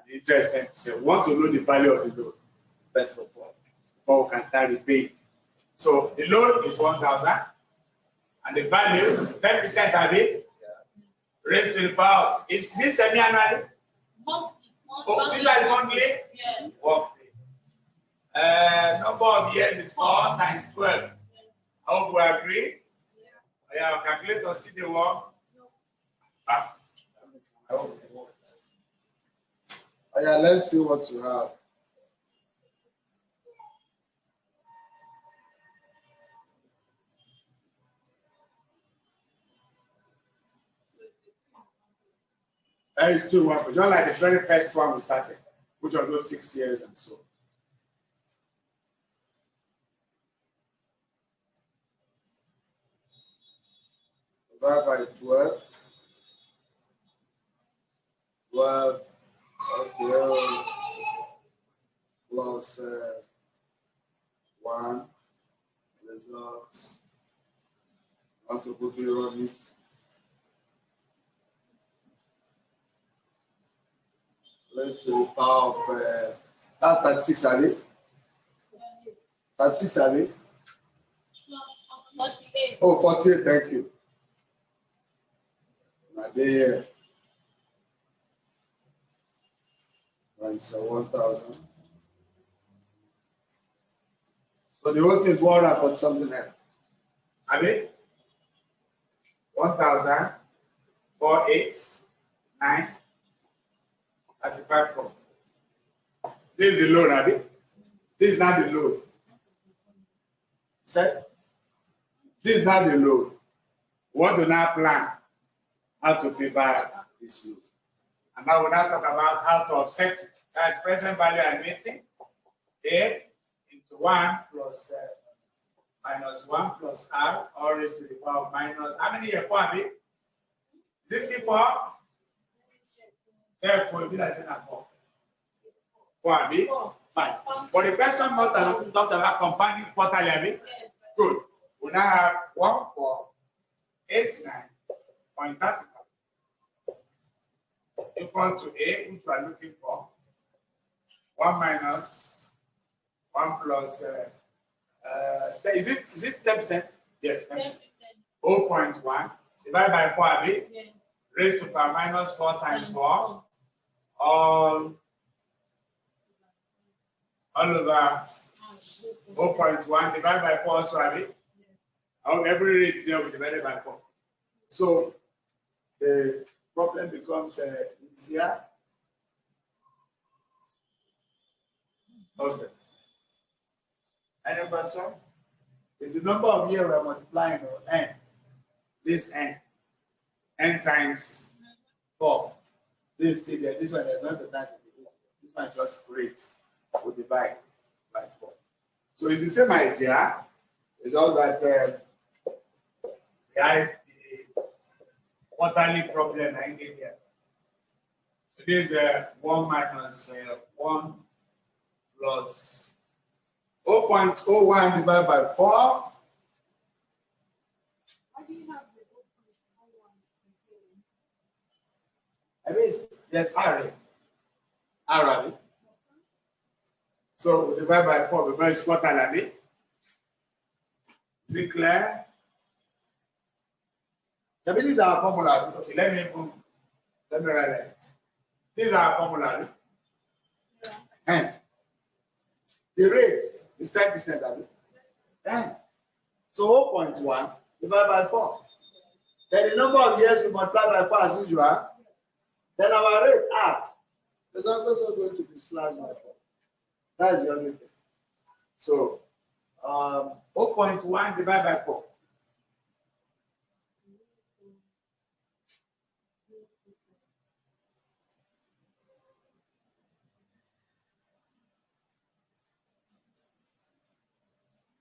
the interest 10%. We want to know the value of the loan, first of all, before we can start repaying. So the loan is 1,000, and the value 10% of it raised to the power. Is this semi-annually? Monthly. Oh, this one is monthly? Yes. Monthly. Number of years is 4 times 12. I hope we agree. Yeah, calculator still the work. I hope it works. Yeah, let's see what you have. That is 2-1, but just like the very first one we started, which was those 6 years and so. Divided by 12. 12, okay, plus 1, result. Want to quickly run it. raised to the power of, that's 36, are it? 36, are it? 48. Oh, 48, thank you. There. That's 1,000. So the whole thing is 140 something else. I mean, 1,000, 4, 8, 9, 35. This is the loan, Abi. This is not the loan. Say, this is not the loan. We want to now plan how to pay back this loan. And now we'll now talk about how to offset it. That's present value annuity. A into 1 plus minus 1 plus R, all raised to the power of minus. How many here, 4, Abi? Is this still 4? Therefore, it will be like 4. 4, Abi? 5. For the person not talked about compounding quarterly, Abi? Good. We now have 1489.35 equal to A, which we are looking for. 1 minus 1 plus, is this 10%? Yes, 10%. 0.1 divided by 4, Abi? Yes. Raised to power minus 4 times 4. All over 0.1 divided by 4, so Abi? Every rate there will be divided by 4. So the problem becomes easier. Okay. Any question? Is the number of years we are multiplying or n? This n. N times 4. This still there. This one is not the nice. This one is just great. We divide by 4. So it's the same idea. It's just that we have the quarterly problem I gave here. So this is 1 minus 1 plus 0.01 divided by 4. Why do you have the 0.01? I mean, there's R. R. So we divide by 4 because it's quarterly. Is it clear? Maybe these are formula. Okay, let me write it. These are formula. And the rate is 10%. And so 0.1 divided by 4. Then the number of years we multiply by 4 as usual. Then our rate R is also going to be slashed by 4. That is the only thing. So 0.1 divided by 4.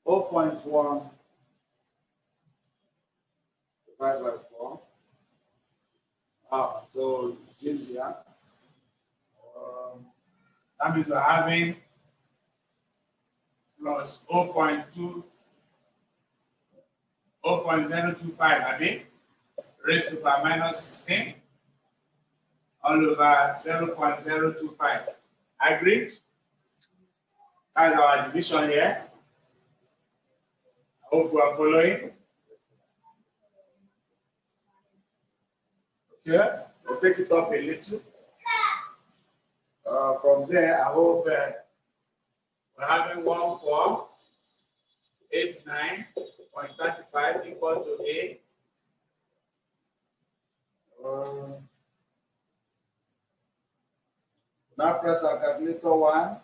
.1 divided by 4. So it's easier. That means we're having plus 0.025, I mean, raised to power minus 16 all over 0.025. Agreed? That's our division here. I hope you are following. Okay, we'll take it up a little. From there, I hope we're having 1489.35 equal to A. Now press our calculator 1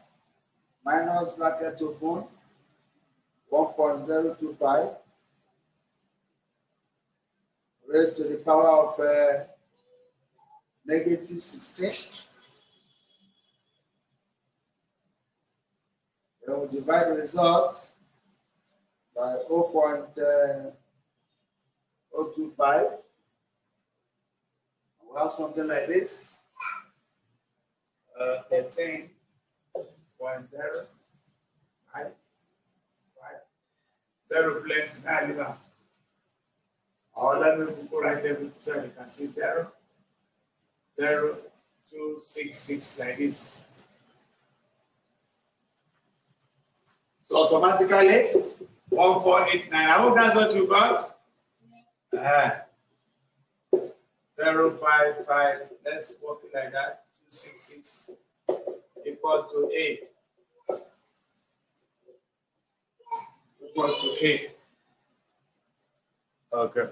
minus bracket open 1.025 raised to the power of negative 16. Then we divide the results by 0.025. We have something like this. 13.0. 0 plenty now. Or let me put right there so you can see 0, 0, 266 like this. So automatically 1489. I hope that's what you got. 055. Let's work it like that. 266 equal to 8. Equal to 8. Okay.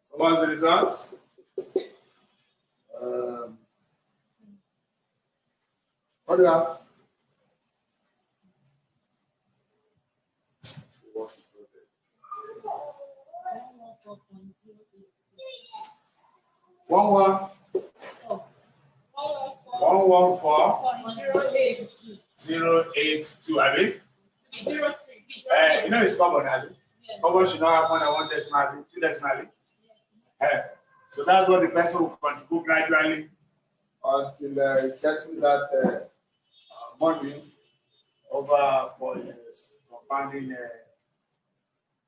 So what's the result? What do you have? One 114.082. I mean, you know it's common, have you? Common should not have more than 1 decimal, 2 decimal. So that's what the person will contribute gradually until he settles that money over 4 years, compounding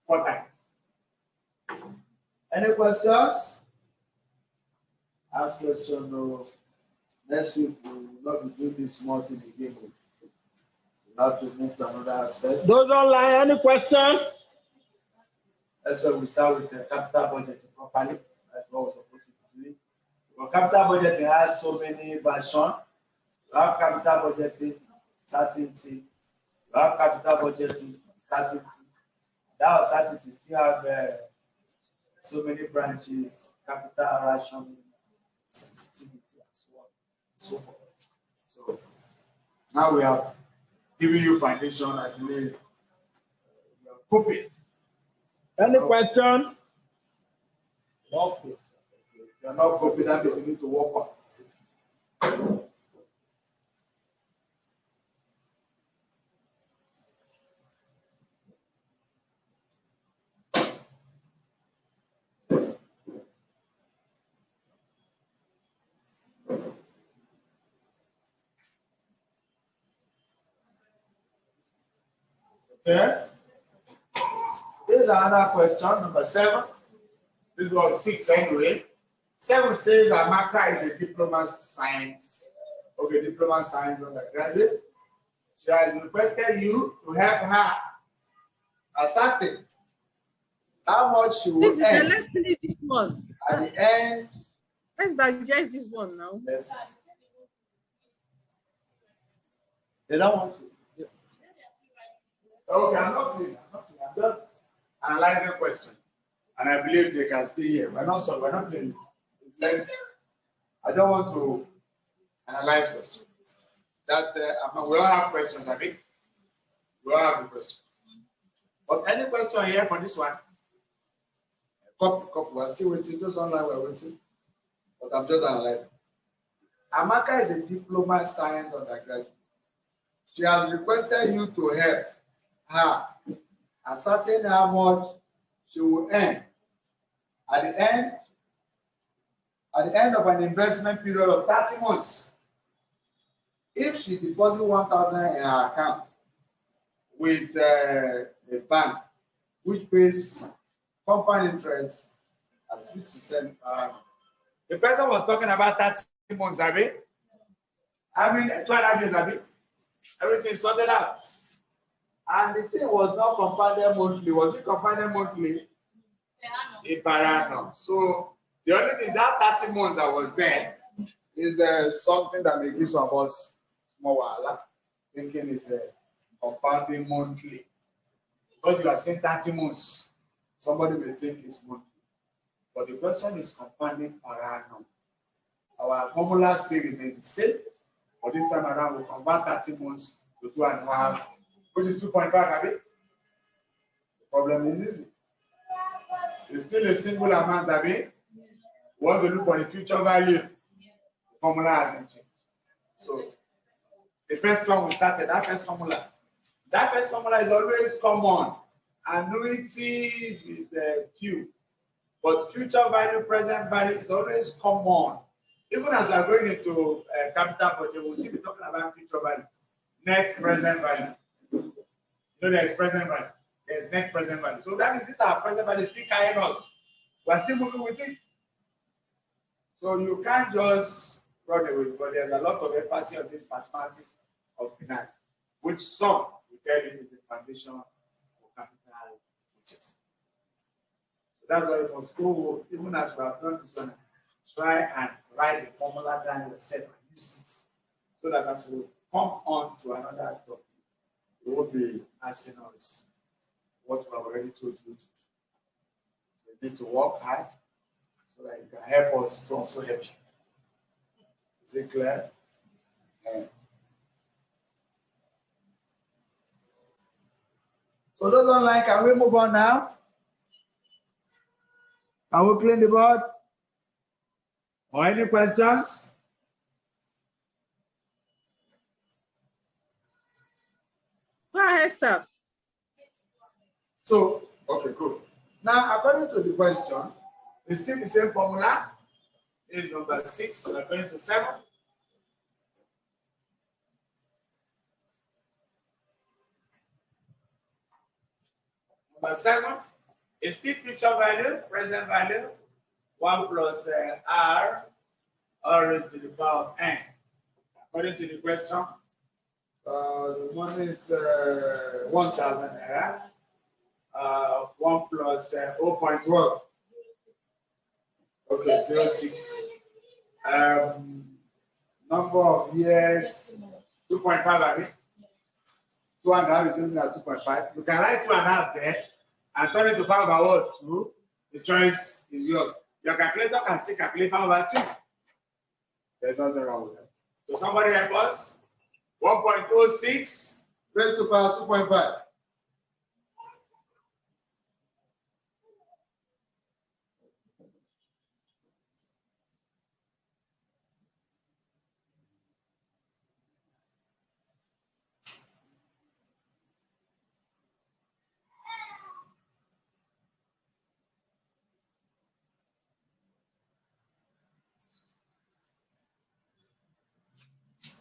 4 times. Any questions? Ask question. No. Next week we will not be doing this small thing again. We have to move to another aspect. Those online, any question? That's why we start with capital budgeting properly. That's what we're supposed to do. But capital budgeting has so many versions. We have capital budgeting certainty. We have capital budgeting certainty. That certainty still have so many branches, capital rationing, sensitivity, and so on, and so forth. So now we have given you foundation. I believe you are coping. Any question? No. If you are not coping, that means you need to work on. Okay. Here's another question, number 7. This was 6 anyway. 7 says Amaka is a diploma science. Okay, diploma science undergraduate. She has requested you to help her ascertain how much she will earn Let's finish this one. at the end. Let's digest this one now. Yes. They don't want to. Okay, I'm not playing. I'm just analyzing question. And I believe they can still hear. We're not playing it. It's lengthy. I don't want to analyze question. That we all have questions, I think. We all have the question. But any question here for this one? Couple. We're still waiting. Those online we're waiting. But I'm just analyzing. Amaka is a diploma science undergraduate. She has requested you to help her ascertain how much she will earn at the end of an investment period of 30 months. If she deposits 1,000 in her account with a bank, which pays compound interest at 6%, the person was talking about 30 months, Abi. I mean, 2.5 years, Abi. Everything sorted out. And the thing was not compounded monthly. Was it compounded monthly? Per annum. So the only thing is that 30 months I was there is something that may give some of us small wahala, thinking it's compounding monthly. Because you have seen 30 months, somebody may think it's monthly. But the person is compounding per annum. Our formula still remains the same. But this time around, we convert 30 months to 2.5, which is 2.5, Abi. The problem is easy. It's still a single amount, Abi. We want to look for the future value. The formula hasn't changed. So the first one we started, that first formula is always common. Annuity is Q. But future value, present value is always common. Even as we are going into capital budget, we'll still be talking about future value. Net present value. You know, there's present value. There's net present value. So that means this our present value is still carrying us. We're still moving with it. So you can't just run away, but there's a lot of emphasis on this mathematics of finance, which some will tell you is the foundation for capital budget. So that's why you must go, even as we have done this one, try and write the formula down yourself and use it, so that as we come on to another topic, you won't be asking us what we have already told you to do. So you need to work hard so that you can help us to also help you. Is it clear? Yeah. So those online, can we move on now? Can we clean the board? Or any questions? Go ahead, sir. So, okay, good. Now, according to the question, it's still the same formula. It is number 6, we are going to 7. Number 7 is still future value, present value, 1 plus r raised to the power of n. According to the question, the money is 1,000 naira. 1 plus 0.12. Okay, 0.6. Number of years, 2.5, I mean. 2.5 is something like 2.5. You can write 2.5 there and turn it to power by what? 2. The choice is yours. Your calculator can still calculate power by 2. There's nothing wrong with that. So somebody help us. 1.06 raised to power 2.5.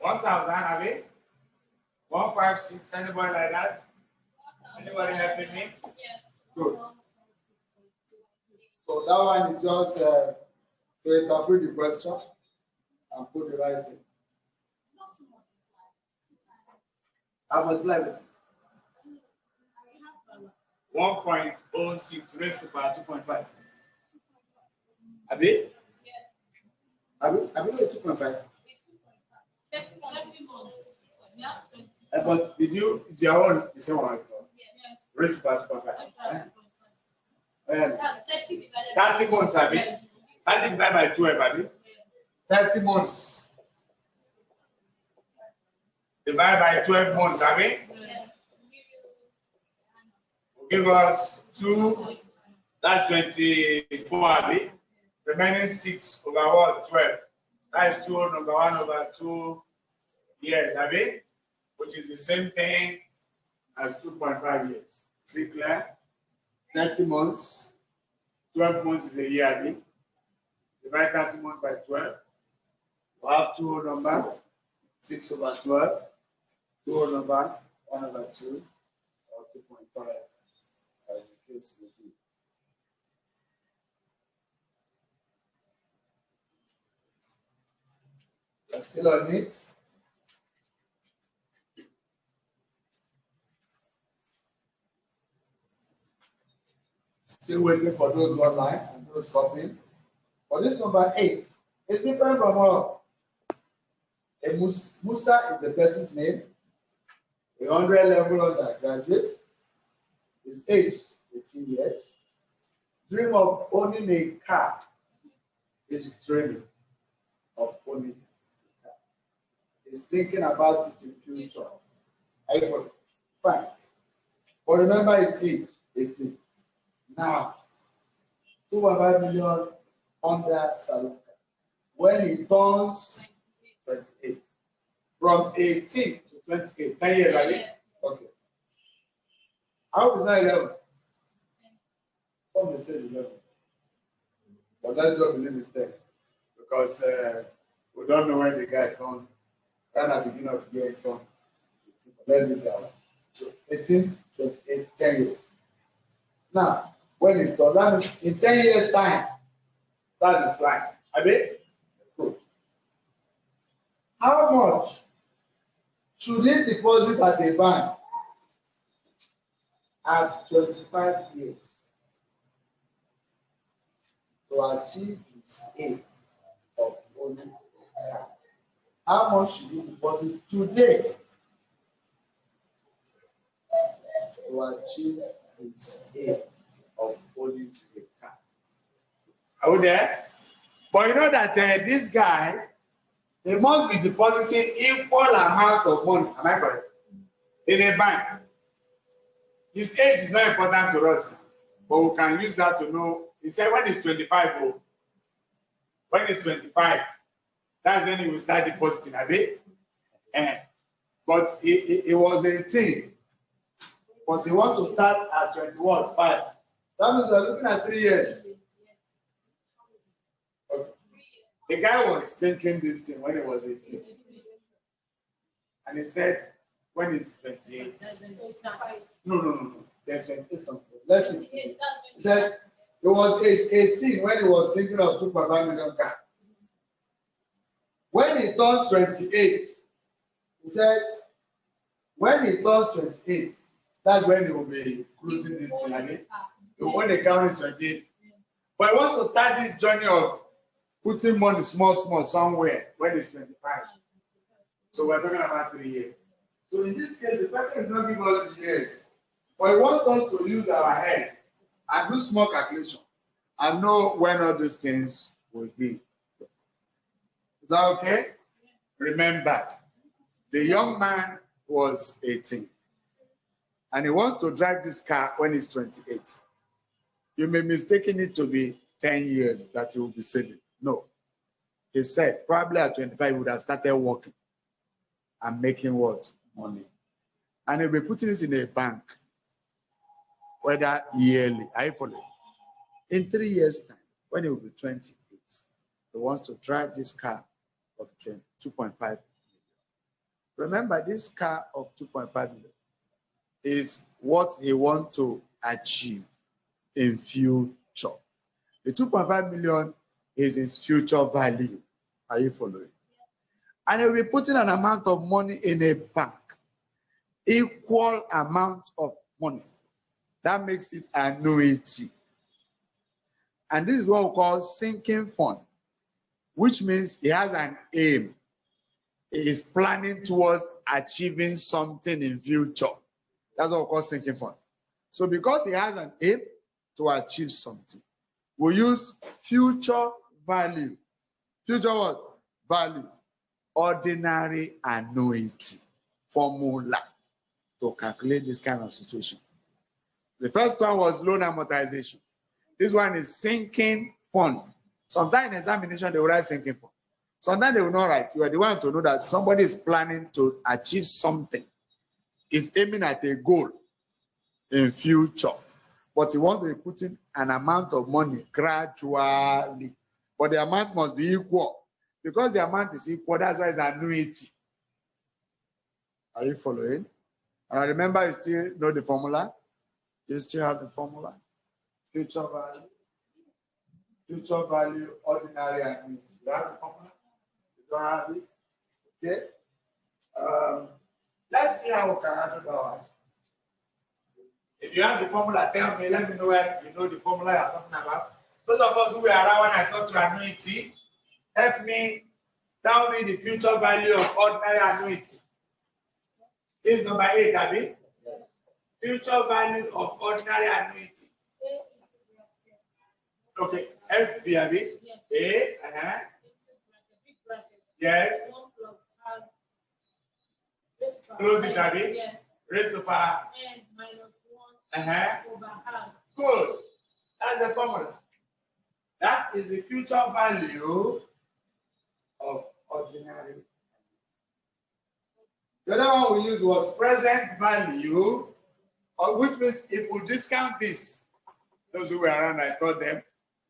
$1,000, have it? 156, anybody like that? Anybody helping me? Yes. Good. So that one is just to interpret the question and put the right thing. I multiply it. 1.06 raised to power 2.5. Have it? Have it 2.5? But did you, it's your own, the same one? Raised to power 2.5. 30 months, have it? 30 divided by 12, have it? 30 months. Divided by 12 months, have it? Give us 2, that's 24, have it? Remaining 6 over what? 12. That is 2 over 1 over 2 years, have it? Which is the same thing as 2.5 years. Is it clear? 30 months, 12 months is a year, have it? Divide 30 months by 12. We have 2 whole number, 6 over 12, 2 whole number, 1 over 2, or 2.5, as the case may be. We're still on it. Still waiting for those online and those copying. For this number 8, it's different from all. Musa is the person's name. A 100 level undergraduate. His age is 18 years. Dream of owning a car. Is dreaming of owning a car. He's thinking about it in future. Fine. But remember his age, 18. Now, 2.5 million under Saluka. When he turns 28. From 18 to 28, 10 years, right? Okay. How is that 11? Some may say 11. But let's not believe it's 10. Because we don't know when the guy turned. Right at the beginning of the year, he turned. Let's leave that one. So 18, 28, 10 years. Now, when it turns, that means in 10 years' time, that's his line. I mean, How much should he deposit at a bank at 25 years to achieve his aim of owning a car? How much should he deposit today to achieve his aim of owning a car? Are we there? But you know that this guy, he must be depositing equal amount of money. Am I correct? In a bank. His age is not important to us, but we can use that to know. He said when he's 25, oh, when he's 25, that's when he will start depositing a bit. But he was 18, but he wants to start at 21, 5. That means we're looking at 3 years. Okay. The guy was thinking this thing when he was 18. And he said, when he's 28. No. There's 28 something. Let's see. He said, he was 18 when he was thinking of 2.5 million car. When he turns 28, he says, when he turns 28, that's when he will be cruising this thing again. When the car is 28. But I want to start this journey of putting money small somewhere when he's 25. So we're talking about 3 years. So in this case, the person is not giving us his years, but he wants us to use our heads and do small calculation and know when all these things will be. Is that okay? Remember, the young man was 18 and he wants to drive this car when he's 28. You may mistaken it to be 10 years that he will be saving. No. He said probably at 25 he would have started working and making what? Money. And he'll be putting it in a bank, whether yearly. I follow. In 3 years' time, when he will be 28, he wants to drive this car of 2.5 million. Remember, this car of 2.5 million is what he wants to achieve in future. The 2.5 million is his future value. Are you following? And he'll be putting an amount of money in a bank, equal amount of money. That makes it annuity. And this is what we call sinking fund, which means he has an aim. He is planning towards achieving something in future. That's what we call sinking fund. So because he has an aim to achieve something, we use future value. Future what? Value. Ordinary annuity formula to calculate this kind of situation. The first one was loan amortization. This one is sinking fund. Sometimes in examination, they will write sinking fund. Sometimes they will not write. You are the one to know that somebody is planning to achieve something. Is aiming at a goal in future. But you want to be putting an amount of money gradually. But the amount must be equal. Because the amount is equal, that's why it's annuity. Are you following? And remember, you still know the formula? You still have the formula? Future value, ordinary annuity. You have the formula? You don't have it? Okay? Let's see how we can handle that. If you have the formula, tell me, let me know where you know the formula you're talking about. Those of us who were around when I talked to annuity, help me, tell me the future value of ordinary annuity. This is number 8, Abby. Future value of ordinary annuity. Okay, FB, Abby. A, yes. Close it, Abby. Yes. Raise the power. N -1 over half. Good. That's the formula. That is the future value of ordinary. The other one we used was present value, which means if we discount this, those who were around, I told them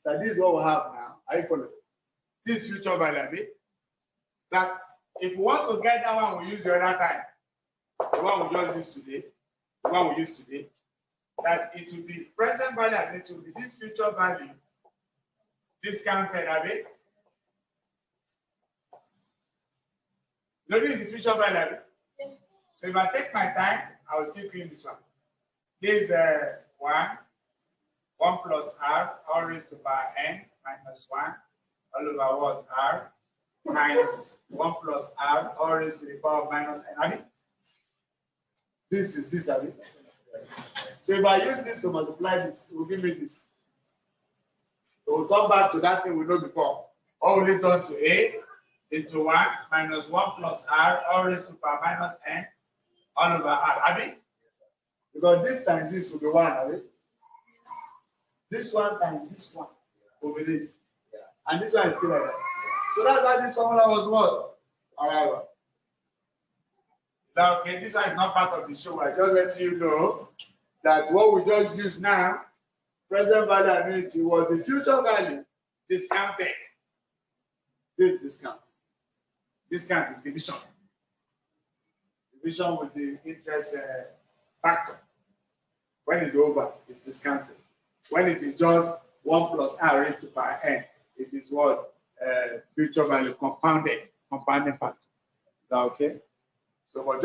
that this is what we have now. I follow. This future value, that if we want to get that one, we use the other time. The one we just used today, the one we used today, that it will be present value and it will be this future value discounted a bit. No, this is the future value. Yes. So if I take my time, I will still clean this one. This is 1 plus r all raised to power n minus 1 all over what r times 1 plus r all raised to the power of minus n. I mean, this is this, I mean. So if I use this to multiply this, it will give me this. So we'll come back to that thing we know before. All will return to a into 1 minus 1 plus r all raised to power minus n all over r. I mean, because this times this will be 1, I mean. This one times this one will be this. And this one is still like that. So that's how this formula was what? Alright. Is that okay? This one is not part of the show. I just let you know that what we just used now, present value annuity, was the future value discounted. This discount. Discount is division. Division with the interest factor. When it's over, it's discounted. When it is just 1 plus r raised to power n, it is what? Future value compounding factor. Is that okay? So for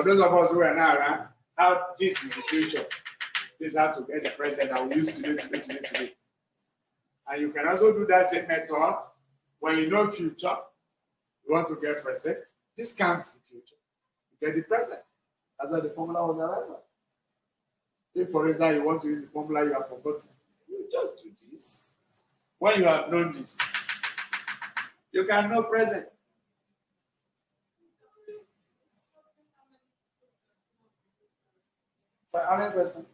those of us who are now around, how this is the future. This is how to get the present that we use today. And you can also do that same method when you know future, you want to get present, discount the future, you get the present. That's how the formula was arrived at. If, for example, you want to use the formula you have forgotten, you just do this. When you have known this, you can know present. How many questions?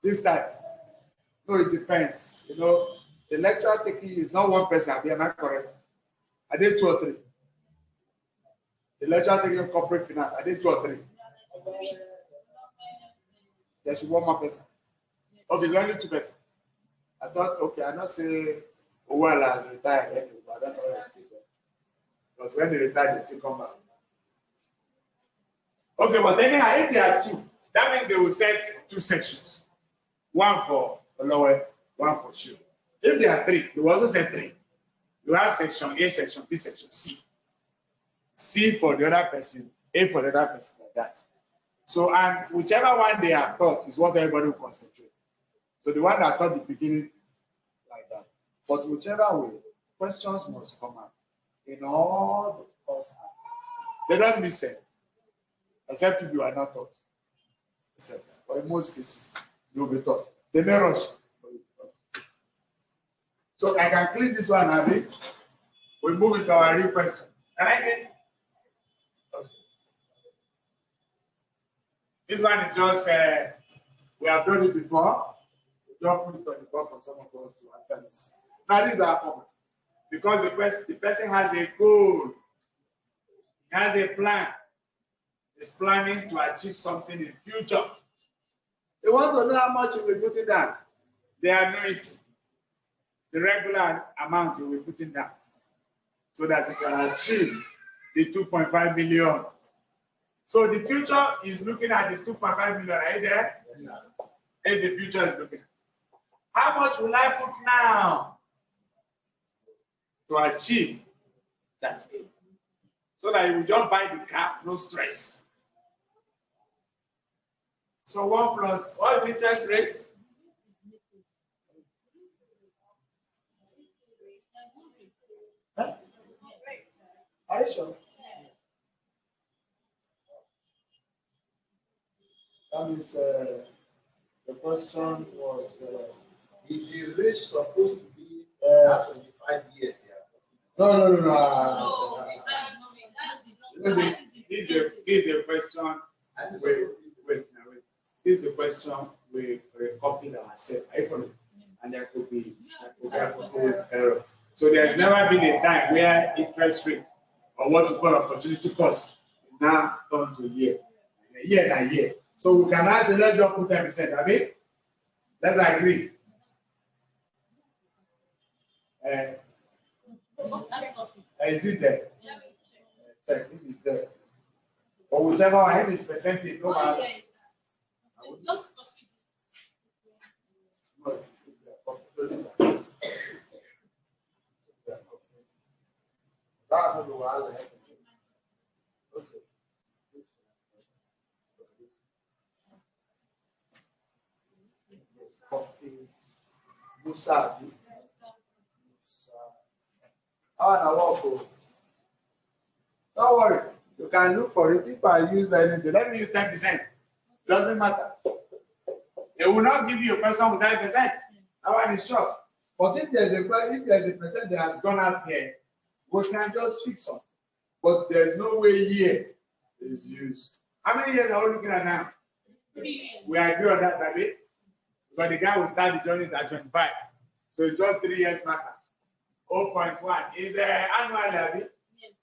This time. No, it depends. You know, the lecturer taking is not one person. Am I correct? I did 2 or 3. The lecturer taking corporate finance. I did 2 or 3. There should be 1 more person. Okay, there's only 2 persons. I thought, okay, I not say Owala has retired anyway, but I don't know where still there. Because when they retire, they still come back. Okay, but anyhow, if there are 2, that means they will set 2 sections. 1 for lower, 1 for sure. If there are 3, they will also set 3. You have section A, section B, section C. C for the other person, A for the other person, like that. So, and whichever one they are taught is what everybody will concentrate. So the one that taught the beginning, like that. But whichever way, questions must come out in all the course. They don't miss it, except if you are not taught. Except, but in most cases, you will be taught. They may rush. So I can clean this one, Abby. We move into our real question. Can I get? Okay. This one is just, we have done it before. We don't put it on the board for some of us to attend this. Now, this is our problem. Because the person has a goal, he has a plan, is planning to achieve something in future. They want to know how much you will be putting down. The annuity, the regular amount you will be putting down, so that you can achieve the 2.5 million. So the future is looking at this 2.5 million, right there? Yes, as the future is looking at. How much will I put now to achieve that? So that you will just buy the car, no stress. So 1 plus, what is the interest rate? Huh? Are you sure? That means the question was, is the rate supposed to be 25 years? No. This is a question. Wait. This is a question we copied ourselves. And there could be error. So there has never been a time where interest rate or what we call opportunity cost is now turned to year and year. So we can answer, let's just put 10%. I mean, let's agree. Is it there? Check if it's there. Or whichever one, if it's percentage, no matter. Musabi. Don't worry. You can look for it. If I use anything, let me use 10%. Doesn't matter. They will not give you a person with 9%. That one is sure. But if there's a percent that has gone out here, we can just fix it. But there's no way here is used. How many years are we looking at now? 3 years. We agree on that, Abby. But the guy will start the journey at 25. So it's just 3 years matter. 0.1 is annual, Abby. Yes.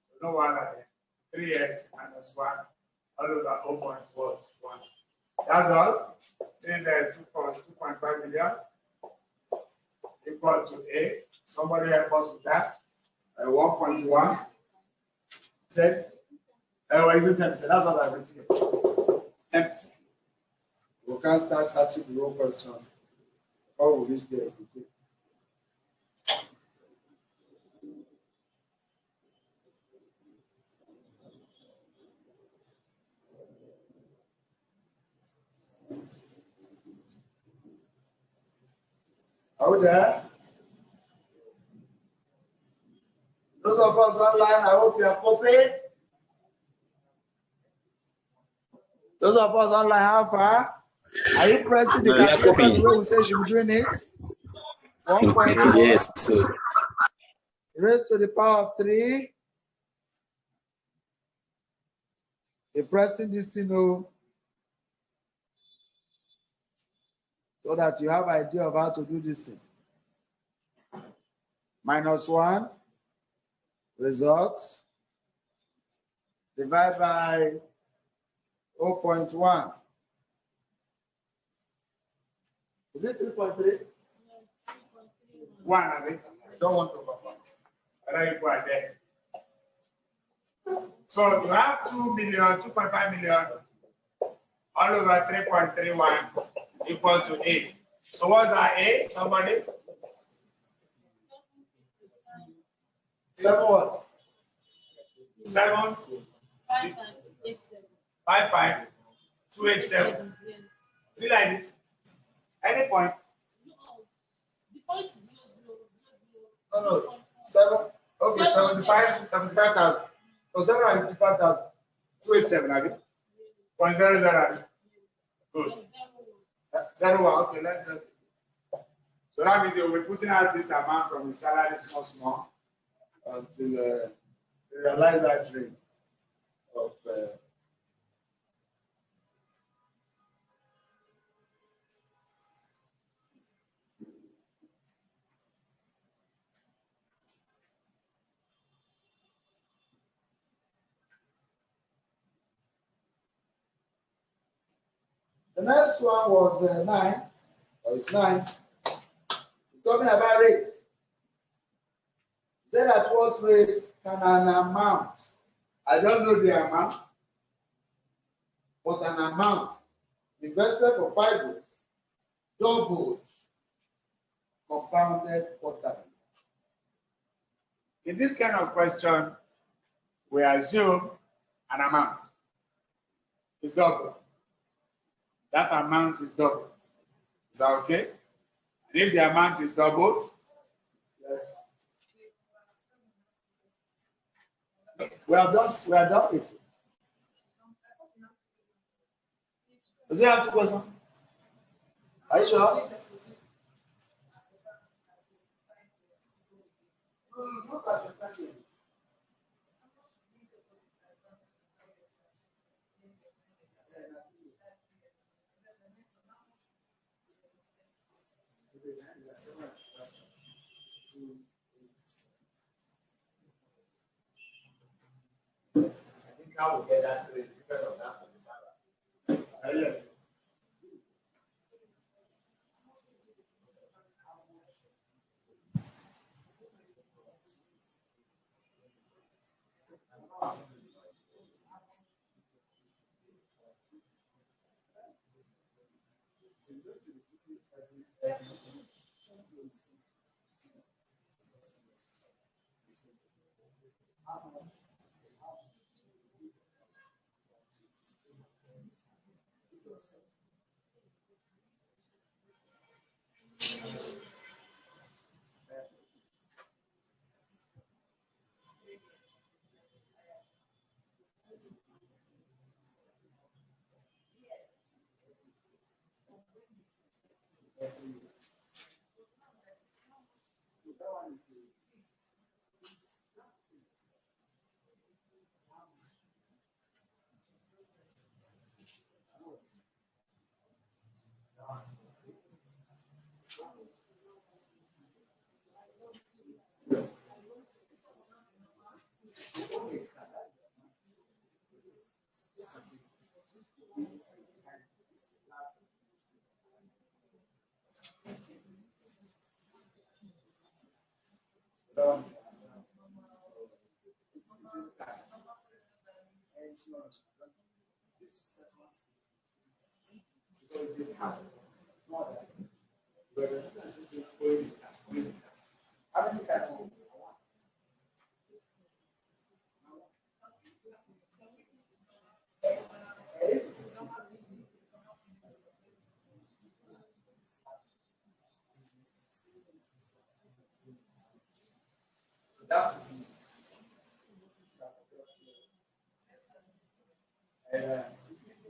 So no one there. 3 years minus 1 all over 0.1. That's all. This is 2.5 million equal to A. Somebody help us with that. 1.1. Said, what is it 10%? That's all I've written here. 10%. We can't start searching the whole question before we reach there. Are we there? Those of us online, I hope you are copying. Those of us online, how far? Are you pressing the calculator the way we say you should be doing it? 1.1 Yes, sir. raised to the power of 3. You're pressing this thing so that you have an idea of how to do this thing. -1 results divided by 0.1. Is it 3.3? 1, I think. I don't want to go back. Whether you go there. So you have 2.5 million all over 3.31 equal to A. So what's our A? Somebody? 7 what? 7 5 287. See like this? Any point? No. 7. Okay, 75,000. So 755,000. 287, have you? 0.00. Good. 0.1. Okay, let's do it. So that means you'll be putting out this amount from the salary small until you realize that dream of the next one was 9. Or it's 9. It's talking about rate. Said at what rate can an amount, I don't know the amount, but an amount invested for 5 years, doubled, compounded quarterly. In this kind of question, we assume an amount is doubled. That amount is doubled. Is that okay? And if the amount is doubled, yes. We have done it. Does it have 2 questions? Are you sure? I will get that to because of that. Yes.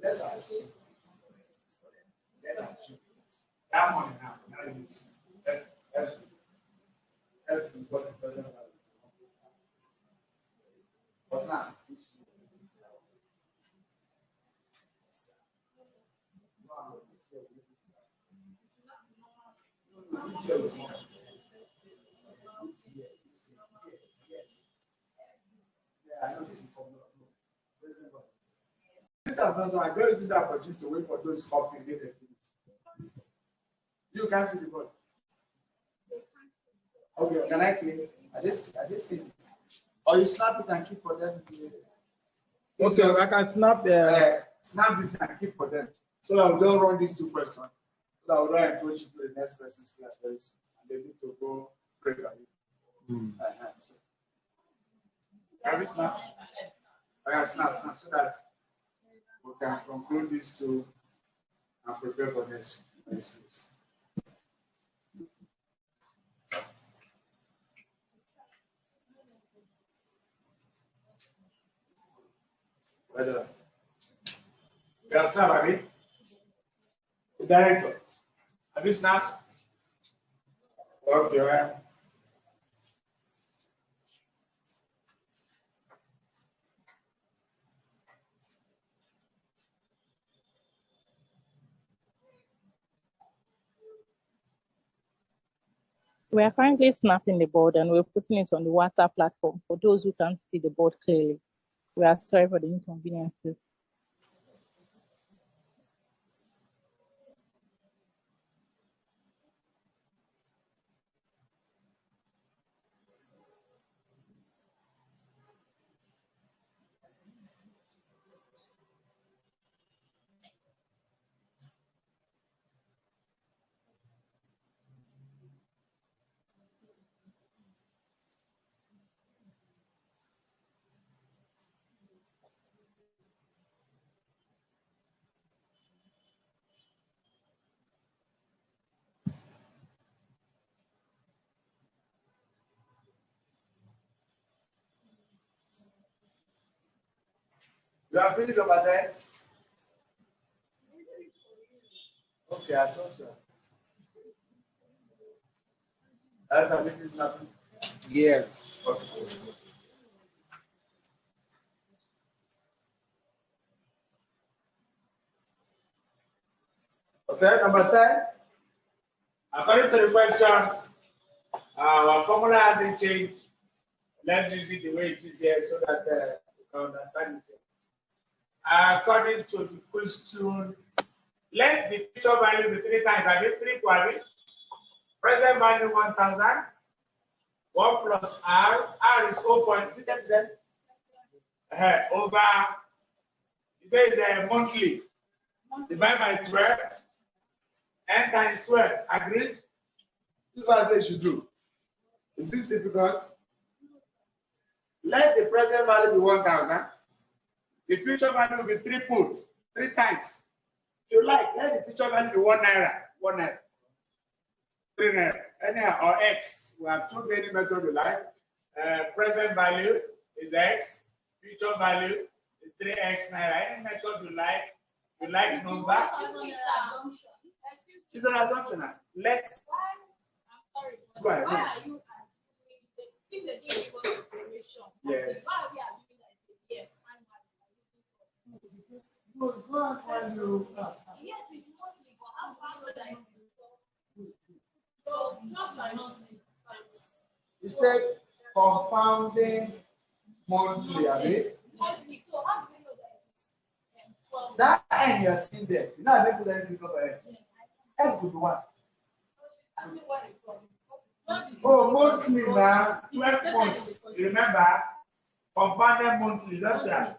Let's assume. That money now you see. Help you what the present value. But now, this person, I go using the opportunity to wait for those copies. You can see the body. Okay, can I clean it? I just see it. Or you snap it and keep for them. Okay, I can snap. Snap this and keep for them. So that we don't run these two questions. So that we don't approach it to the next person's class very soon. And they need to go break on it. So, can we snap? I can snap so that we can conclude these two and prepare for next week. Well, we have snapped, have you? The director. Have you snapped? Okay, well. We are currently snapping the board and we're putting it on the WhatsApp platform for those who can't see the board clearly. We are sorry for the inconveniences. You are finished over there? Okay, I thought so. I thought it is nothing. Yes. Okay. Okay, number 10. According to the question, our formula hasn't changed. Let's use it the way it is here so that you can understand it. According to the question, let the future value be 3 times. I mean 3 query. Present value 1000. 1 plus R. R is 0.6%. Over, it says monthly. Divide by 12. N times 12. Agreed? This is what I say you should do. Is this difficult? Let the present value be 1000. The future value will be 3 times. If you like, let the future value be 1 naira. 1 naira. 3 naira. Anyhow, or X. We have 2 many methods you like. Present value is X. Future value is 3x naira. Any method you like number. It's an assumption. Let's go ahead. Why are you assuming that if they didn't give us information? Yes. Why are we assuming that it's a yes? No, it's not when you. Yes, it's monthly, but how far know that so not like He said compounding monthly, I mean. monthly. So how do we know that it's 12? That end you're seeing there. You know, I don't put anything over there. End could be one. I mean, what is 12? Oh, monthly now, 12 months. You remember? Compounded monthly, that's it.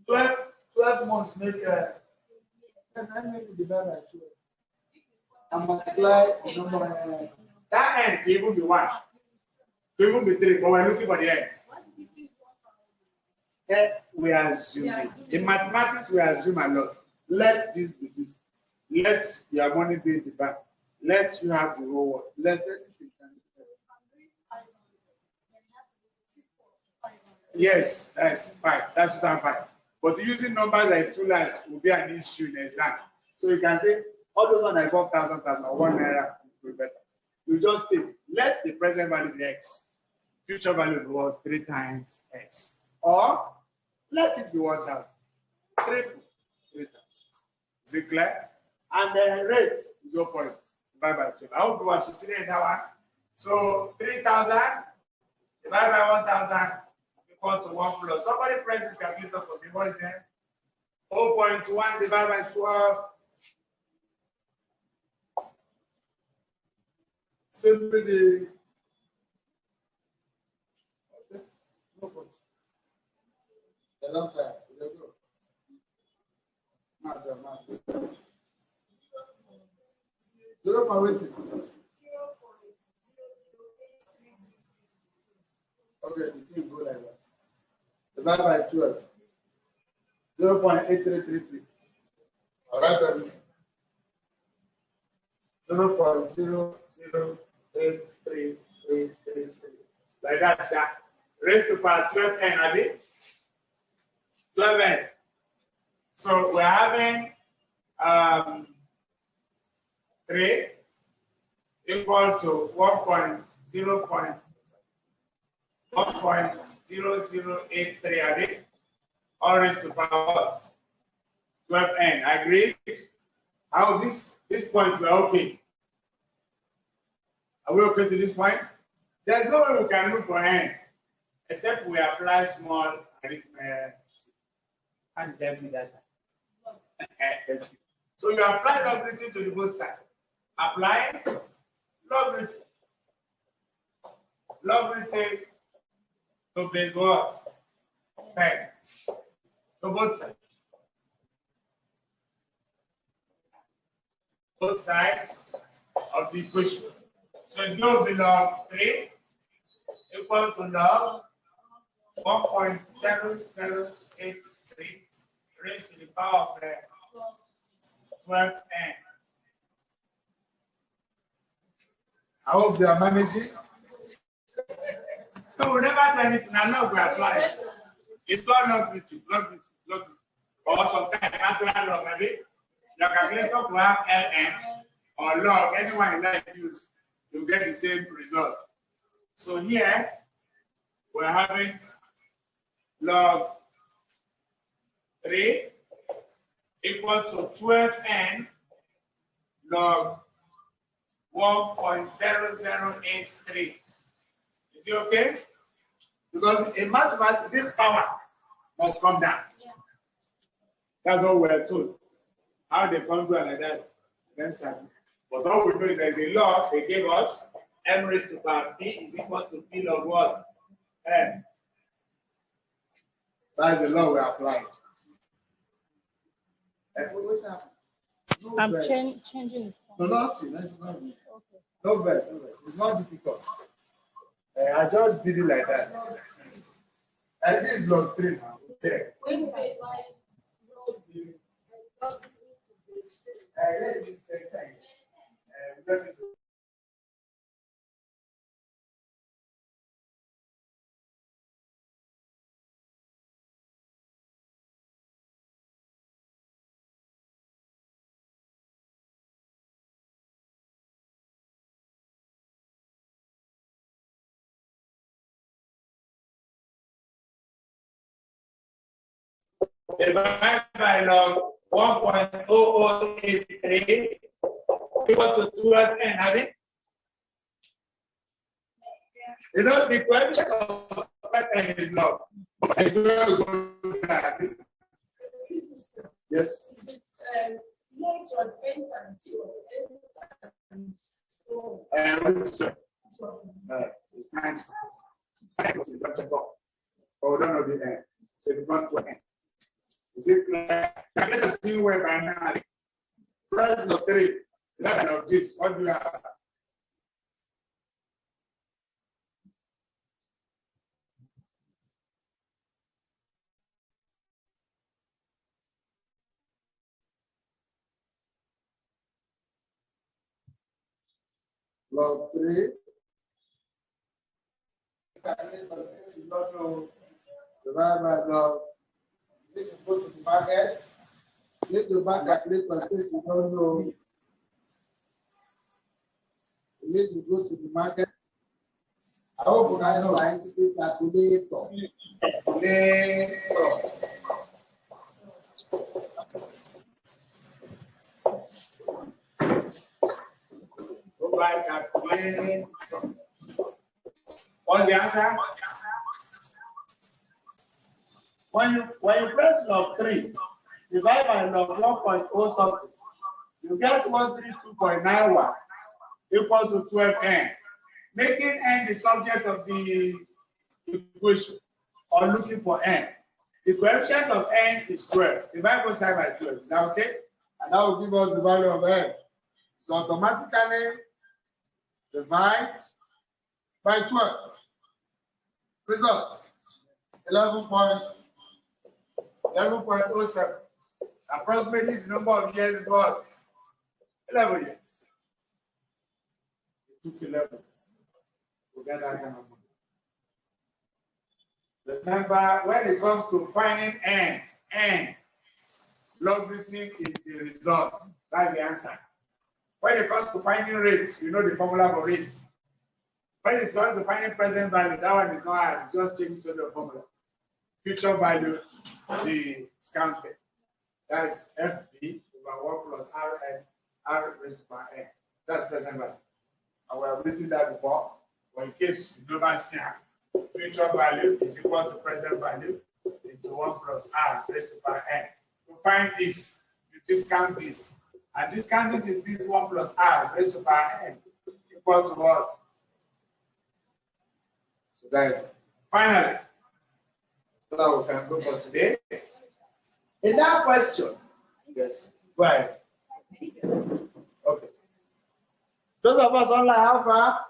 12 months make and I make it divided by 12. And multiply the number. That end could even be 1. Could even be 3, but we're looking for the end. We assume. In mathematics, we assume a lot. Let this be this. Let your money be in the bank. Let you have the whole world. Let everything. Yes, that's fine. That's fine. But using numbers like 2 lines will be an issue in exam. So you can say all those ones like 1,000, or 1 naira will be better. You just think, let the present value be x, future value be what 3 times x, or let it be 1,000, 3 times. Is it clear? And the rate is 0 point. Divided by 12. I hope you have succeeded in that one. So 3,000 divided by 1,000 equal to 1 plus. Somebody press this calculator for me. What is it? 0.1 divided by 12. Simply the okay. No problem. The long time. Let's go. Not 0 point waiting. Okay, the thing go like that. Divided by 12. 0.8333. All right, baby. 0.008333. Like that, sir. Raised to power 12n, Abby. 12n. So we're having 3 equal to 1.0083, Abby. All raised to power 12n. Agreed? How this point we're okay. Are we okay to this point? There's no way we can look for n except we apply small arithmetic. And tell me that. So you apply logarithm to the both sides. Apply logarithm. Logarithm to base what? 10. To both sides. Both sides of the equation. So it's going to be log 3 equal to log 1.7083 raised to the power of 12n. I hope they are managing. No, we never do anything. I know we apply. It's called logarithm. Or sometimes natural log, maybe. Your calculator will have ln or log, anyone you like to use, you get the same result. So here we're having log 3 equal to 12n log 1.0083. Is it okay? Because in mathematics, this power must come down. Yeah. That's all we're told. How they come down like that, then something. But all we know is there's a law they gave us, m raised to power p is equal to p log what? N. That's the law we apply. I'm changing it. No, nothing. No verse. It's not difficult. I just did it like that. And this is log 3 now. Okay. Let's just take time. divided by log 1.0083 equal to 12n, have it? You know, the coefficient of 12n is log. Yes. It's times. Oh, no, the end. So it's not to end. Is it clear? Let us see where by now. Price of 3. 11 of this. What do you have? Log 3. Divide by log. Need to go to the market. Need to back calculate for this you don't know. You need to go to the market. I hope you guys know scientific calculator. Go by calculator. What's the answer? When you press log 3, divide by log 1.0 something, you get 132.91 equal to 12n, making n the subject of the equation or looking for n. The coefficient of n is 12. Divide both sides by 12. Is that okay? And that will give us the value of n. So automatically divide by 12. Result 11.07. Approximately the number of years is what? 11 years. It took 11. We get that kind of money. Remember, when it comes to finding n, logarithm is the result. That's the answer. When it comes to finding rates, you know the formula for rates. When it's going to finding present value, that one is not hard. It's just change the formula. Future value, the counted. That's FB over 1 plus Rn, R raised to power n. That's present value. And we have written that before. But in case you never see it, future value is equal to present value into 1 plus R raised to power n. To find this, you discount this. And discounting this means 1 plus R raised to power n equal to what? So that is finally. So that we can go for today. In that question, yes, go ahead. Okay. Those of us online, how far?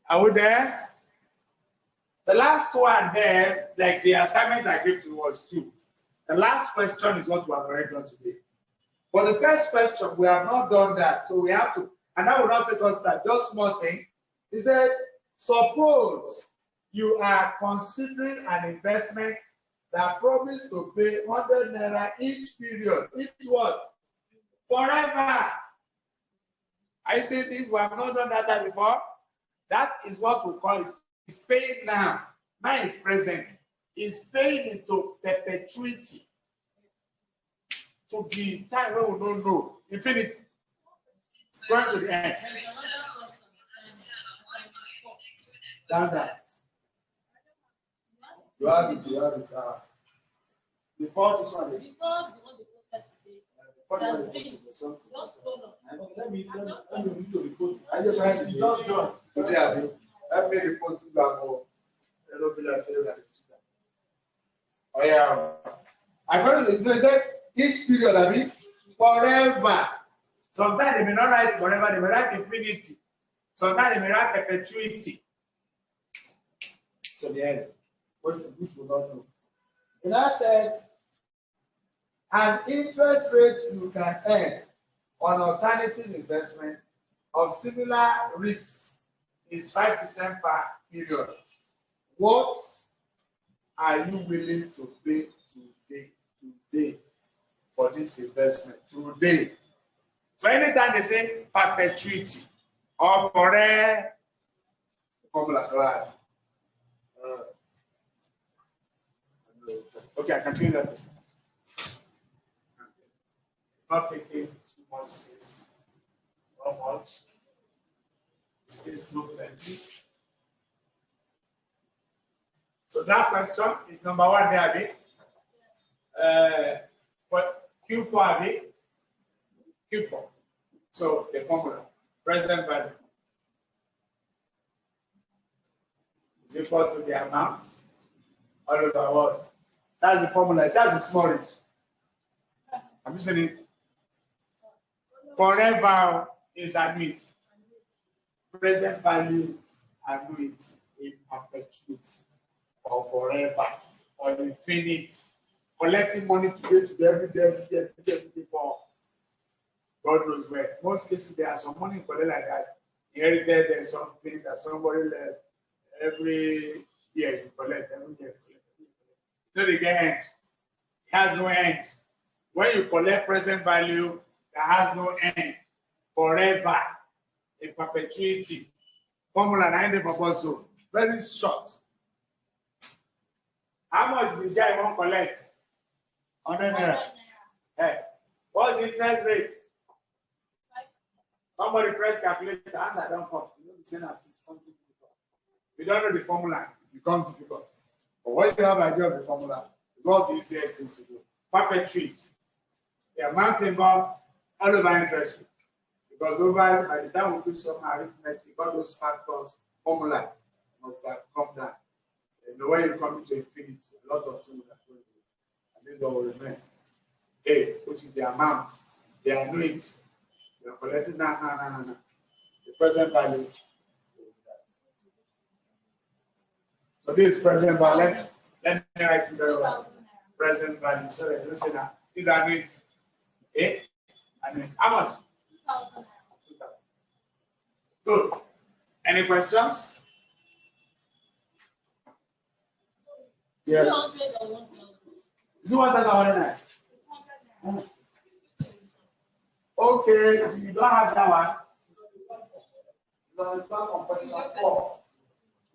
Are we there? The last one there, like the assignment I gave to you was 2. The last question is what we have already done today. For the first question, we have not done that, so we have to, and that will not take us that. Just small thing. He said, suppose you are considering an investment that promise to pay 100 naira each period. Each what? Forever. I say this, we have not done that before. That is what we call is paying now. Now is present. Is paying into perpetuity. To the time when we don't know. Infinity. Going to the end. Down that. You have it. Before this one. Let me read the report. I just today, let me report back home. Oh yeah. According to it said each period of it forever. Sometimes they may not write forever, they may write infinity. Sometimes they may write perpetuity. To the end. Which will not know. And I said, an interest rate you can earn on alternative investment of similar risks is 5% per period. What are you willing to pay today for this investment? Today. So anytime they say perpetuity or forever, okay, I can do that. It's not taking too much space. Not much. Space no plenty. So that question is number one there, Abi. What Q4, Abi? Q4. So the formula, present value is equal to the amount all over what? That's the formula. That's the storage. Have you seen it? Forever is annuity. Present value annuity in perpetuity or forever or infinite. Collecting money today every day for God knows where. Most cases there are some money collect like that. Inherited there's something that somebody left every year you collect, every year you collect. No, they get end. It has no end. When you collect present value, that has no end. Forever, in perpetuity. Formula 9 also very short. How much did you want to collect? 100 naira. Hey, what's the interest rate? Somebody press calculator, answer don't come. You know the same as something difficult. You don't know the formula, it becomes difficult. But when you have an idea of the formula, it's one of the easiest things to do. Perpetuate. The amount involved all over interest rate. Because over by the time we do some arithmetic, all those factors, formula must have come down. And the way you come to infinity, a lot of things are going to do. And this will remain. A, which is the amount, the annuity. You are collecting now. The present value. So this is present value. Let me write it very well. Present value. Sorry, listen now. These are annuities. A, annuity. How much? 2,000. Good. Any questions? Yes. Is it 1,100? Okay, you don't have that one. The back on question 4.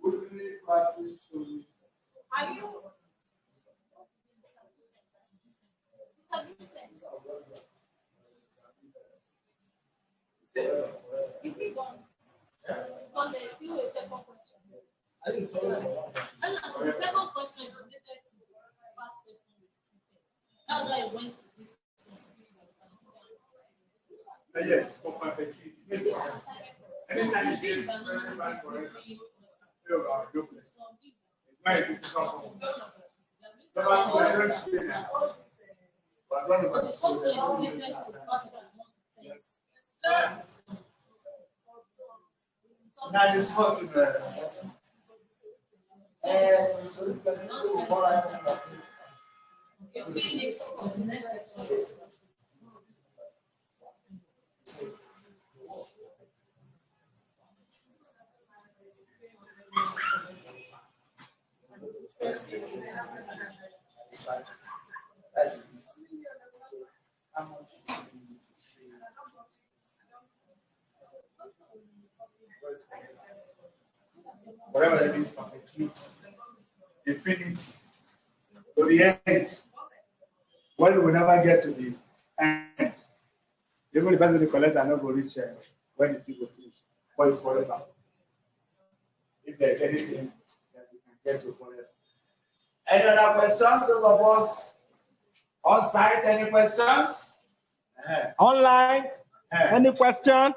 Weekly practice to read. Are you? Is he gone? Because there's still a second question. The second question is related to the past question. That's why I went to this one. Yes, for perpetuity. Yes. Anytime you say present value forever, you are hopeless. It's very difficult. So I don't say that. But one of us yes. Now you spoke to the whatever it is, perpetuity, infinity, to the end. When we never get to the end, even the person who collect and not go reach when it will finish, but it's forever. If there's anything that we can get to forever. Any other questions? Those of us on site, any questions? Online, any question?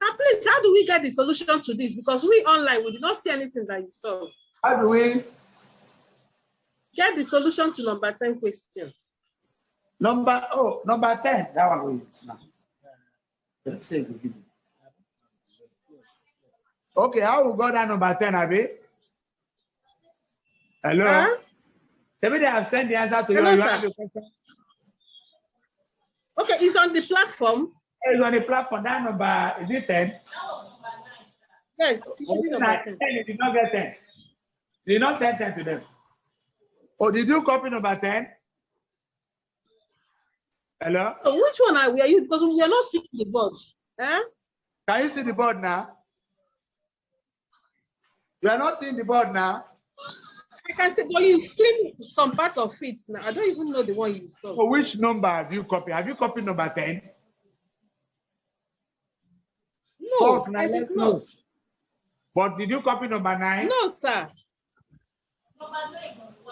Now, please, how do we get the solution to this? Because we online, we did not see anything that you saw. How do we get the solution to number 10 question? Number 10. That one we it's now. Let's say we give it. Okay, how we got that number 10, Abi? Hello? Huh? Maybe they have sent the answer to Hello, you. You sir. have the question. Okay, it's on the platform. It's on the platform. That number, is it 10? Yes, it should be number 10. You did not get 10. You did not send 10 to them. Oh, did you copy number 10? Hello? So which one are you? Because we are not seeing the board. Huh? Can you see the board now? You are not seeing the board now? I can see, but you click some part of it now. I don't even know the one you saw. So which number have you copied? Have you copied number 10? No, I did not. But did you copy number 9? No, sir.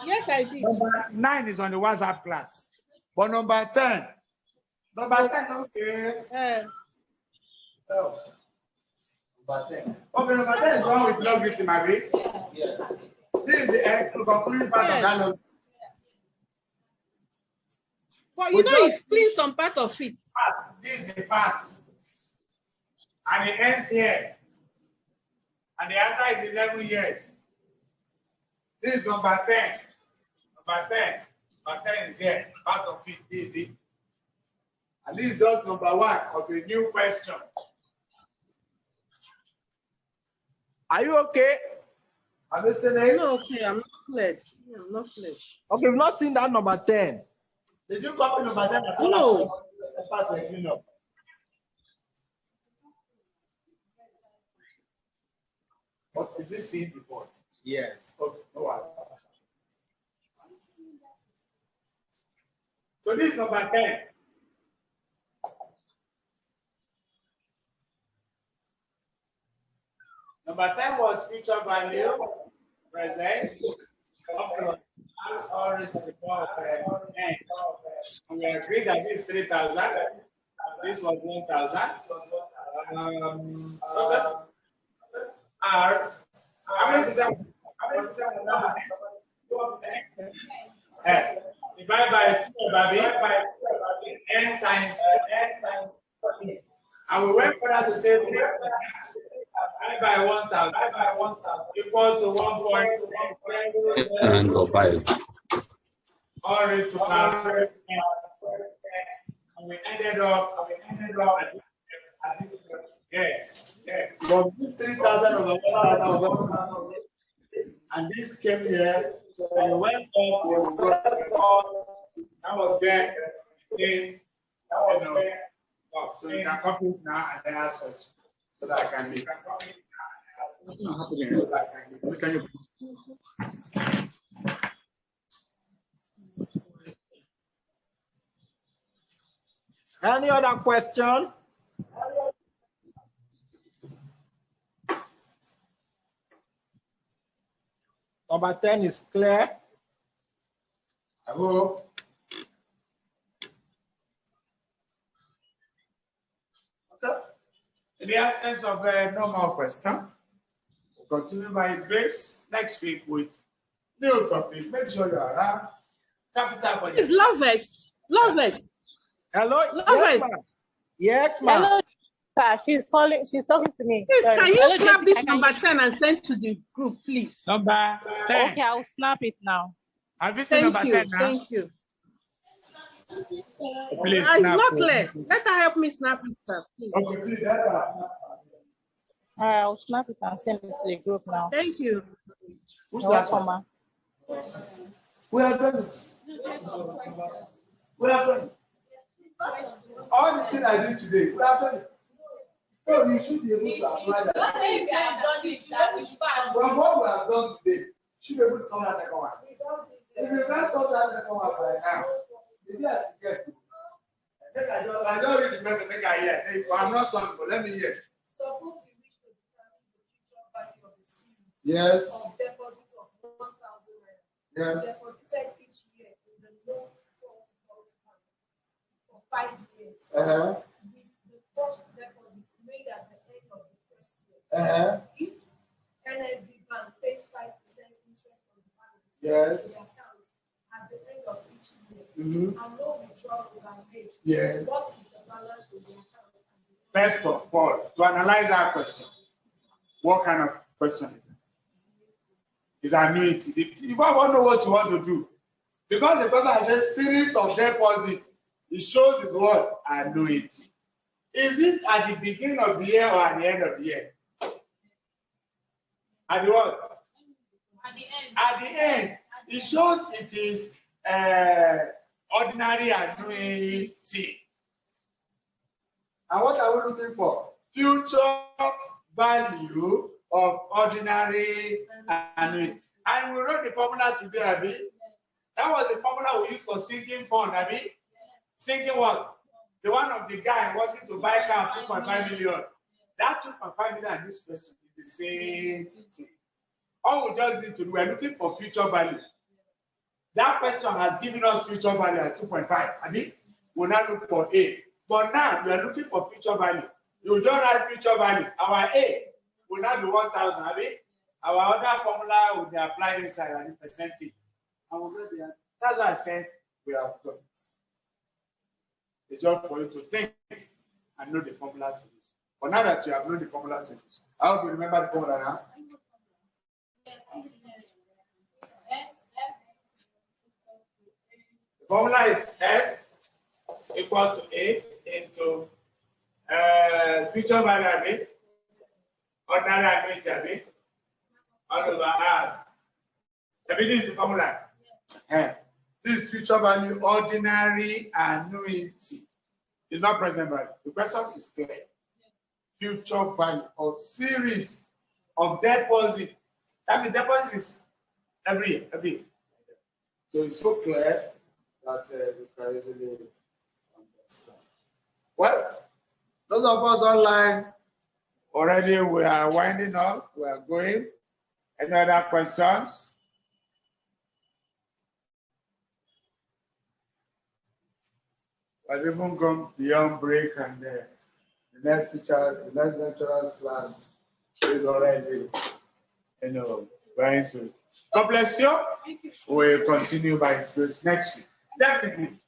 Yes, I did. Number 9 is on the WhatsApp class. But number 10. Number 10, okay. Oh. Number 10. Okay, number 10 is one with log with Marie. Yes. This is the concluding part of that log. But you know, it's clean some part of it. This is the part. And it ends here. And the answer is 11 years. This is number 10. Number 10. Number 10 is here. Part of it, this is it. And this is just number 1 of a new question. Are you okay? I'm listening. No, okay, I'm not clear. I'm not clear. Okay, we've not seen that number 10. Did you copy number 10? No. What is it seen before? Yes. Okay, no worries. So this is number 10. Number 10 was future value, present, all raised to the power of n. And we agreed that this is 3,000. This was 1,000. R. How many percent? Divide by 2, baby. N times 2. And we went further to say divide by 1,000 equal to 1.8. And go by. All raised to power. And we ended up at this. Yes. From 3,000 over 1,000, and this came here, and we went up. That was there. So you can copy it now and then ask us so that I can leave. Any other question? Number 10 is clear. I hope. Okay. In the absence of no more question, we'll continue by His grace next week with new topic. Make sure you're around. Capital for It's love it. Love it. Hello? Love Yes, it. ma'am. Yes, ma'am. Hello, sir. She's calling. She's talking to me. Please, Sorry. can you Hello, snap this Jessica, can number you- 10 and send to the group, please? number 10. Okay, I'll snap it now. Have you seen Thank number you. 10 now? Thank you. Please, It's snap. not clear. Let her help me snap it, sir, please. Okay, please help us. I'll snap it and send it to the group now. Thank you. Who's You're last welcome, one? ma. We are done. We are done. All the things I did today, we have done it. So you should be able to apply that. From what we have done today, you should be able to solve that second one. If you can't solve that second one right now, maybe I should get to. I don't read the message, make I hear. Hey, I'm not sorry, but let me hear. Suppose you wish to determine the future value of the series Yes. of deposit of 1,000 naira. Yes. Deposited each year in the low default bank for 5 years. With the first deposit made at the end of the first year. If NLB bank pays 5% interest on the balance in Yes. the account at the end of each year, and no withdrawals are made, Yes. what is the balance in the account? First of all, to analyze that question, What kind of question is it? It's annuity. You want to know what you want to do. Because the person has a series of deposits, it shows his what? Annuity. Is it at the beginning of the year or at the end of the year? At the what? At the end. At the end. It shows it is ordinary annuity. And what are we looking for? Future value of ordinary annuity. And we wrote the formula today, Abi. That was the formula we used for sinking fund, Abi. Sinking what? The one of the guy wanting to buy car 2.5 million. That 2.5 million and this person is the same thing. All we just need to do, we're looking for future value. That question has given us future value at 2.5. Abi, we'll now look for A. But now we are looking for future value. You don't write future value. Our A will now be 1,000. Abi, our other formula will be applied inside and the percentage. And we'll get there. That's why I said we have done it. It's just for you to think and know the formula to use. But now that you have known the formula to use, I hope you remember the formula now. The formula is F equal to A into future value, ordinary annuity, all over R. This is the formula. This future value, ordinary annuity, is not present value. The question is clear. Future value of series of deposit. That means deposit is every year. So it's so clear that you can easily understand. Well, those of us online, already we are winding up. We are going. Any other questions? We've even gone beyond break, and the next lecturer's class is already, going to it. God bless you. We'll continue by His grace next week. Definitely.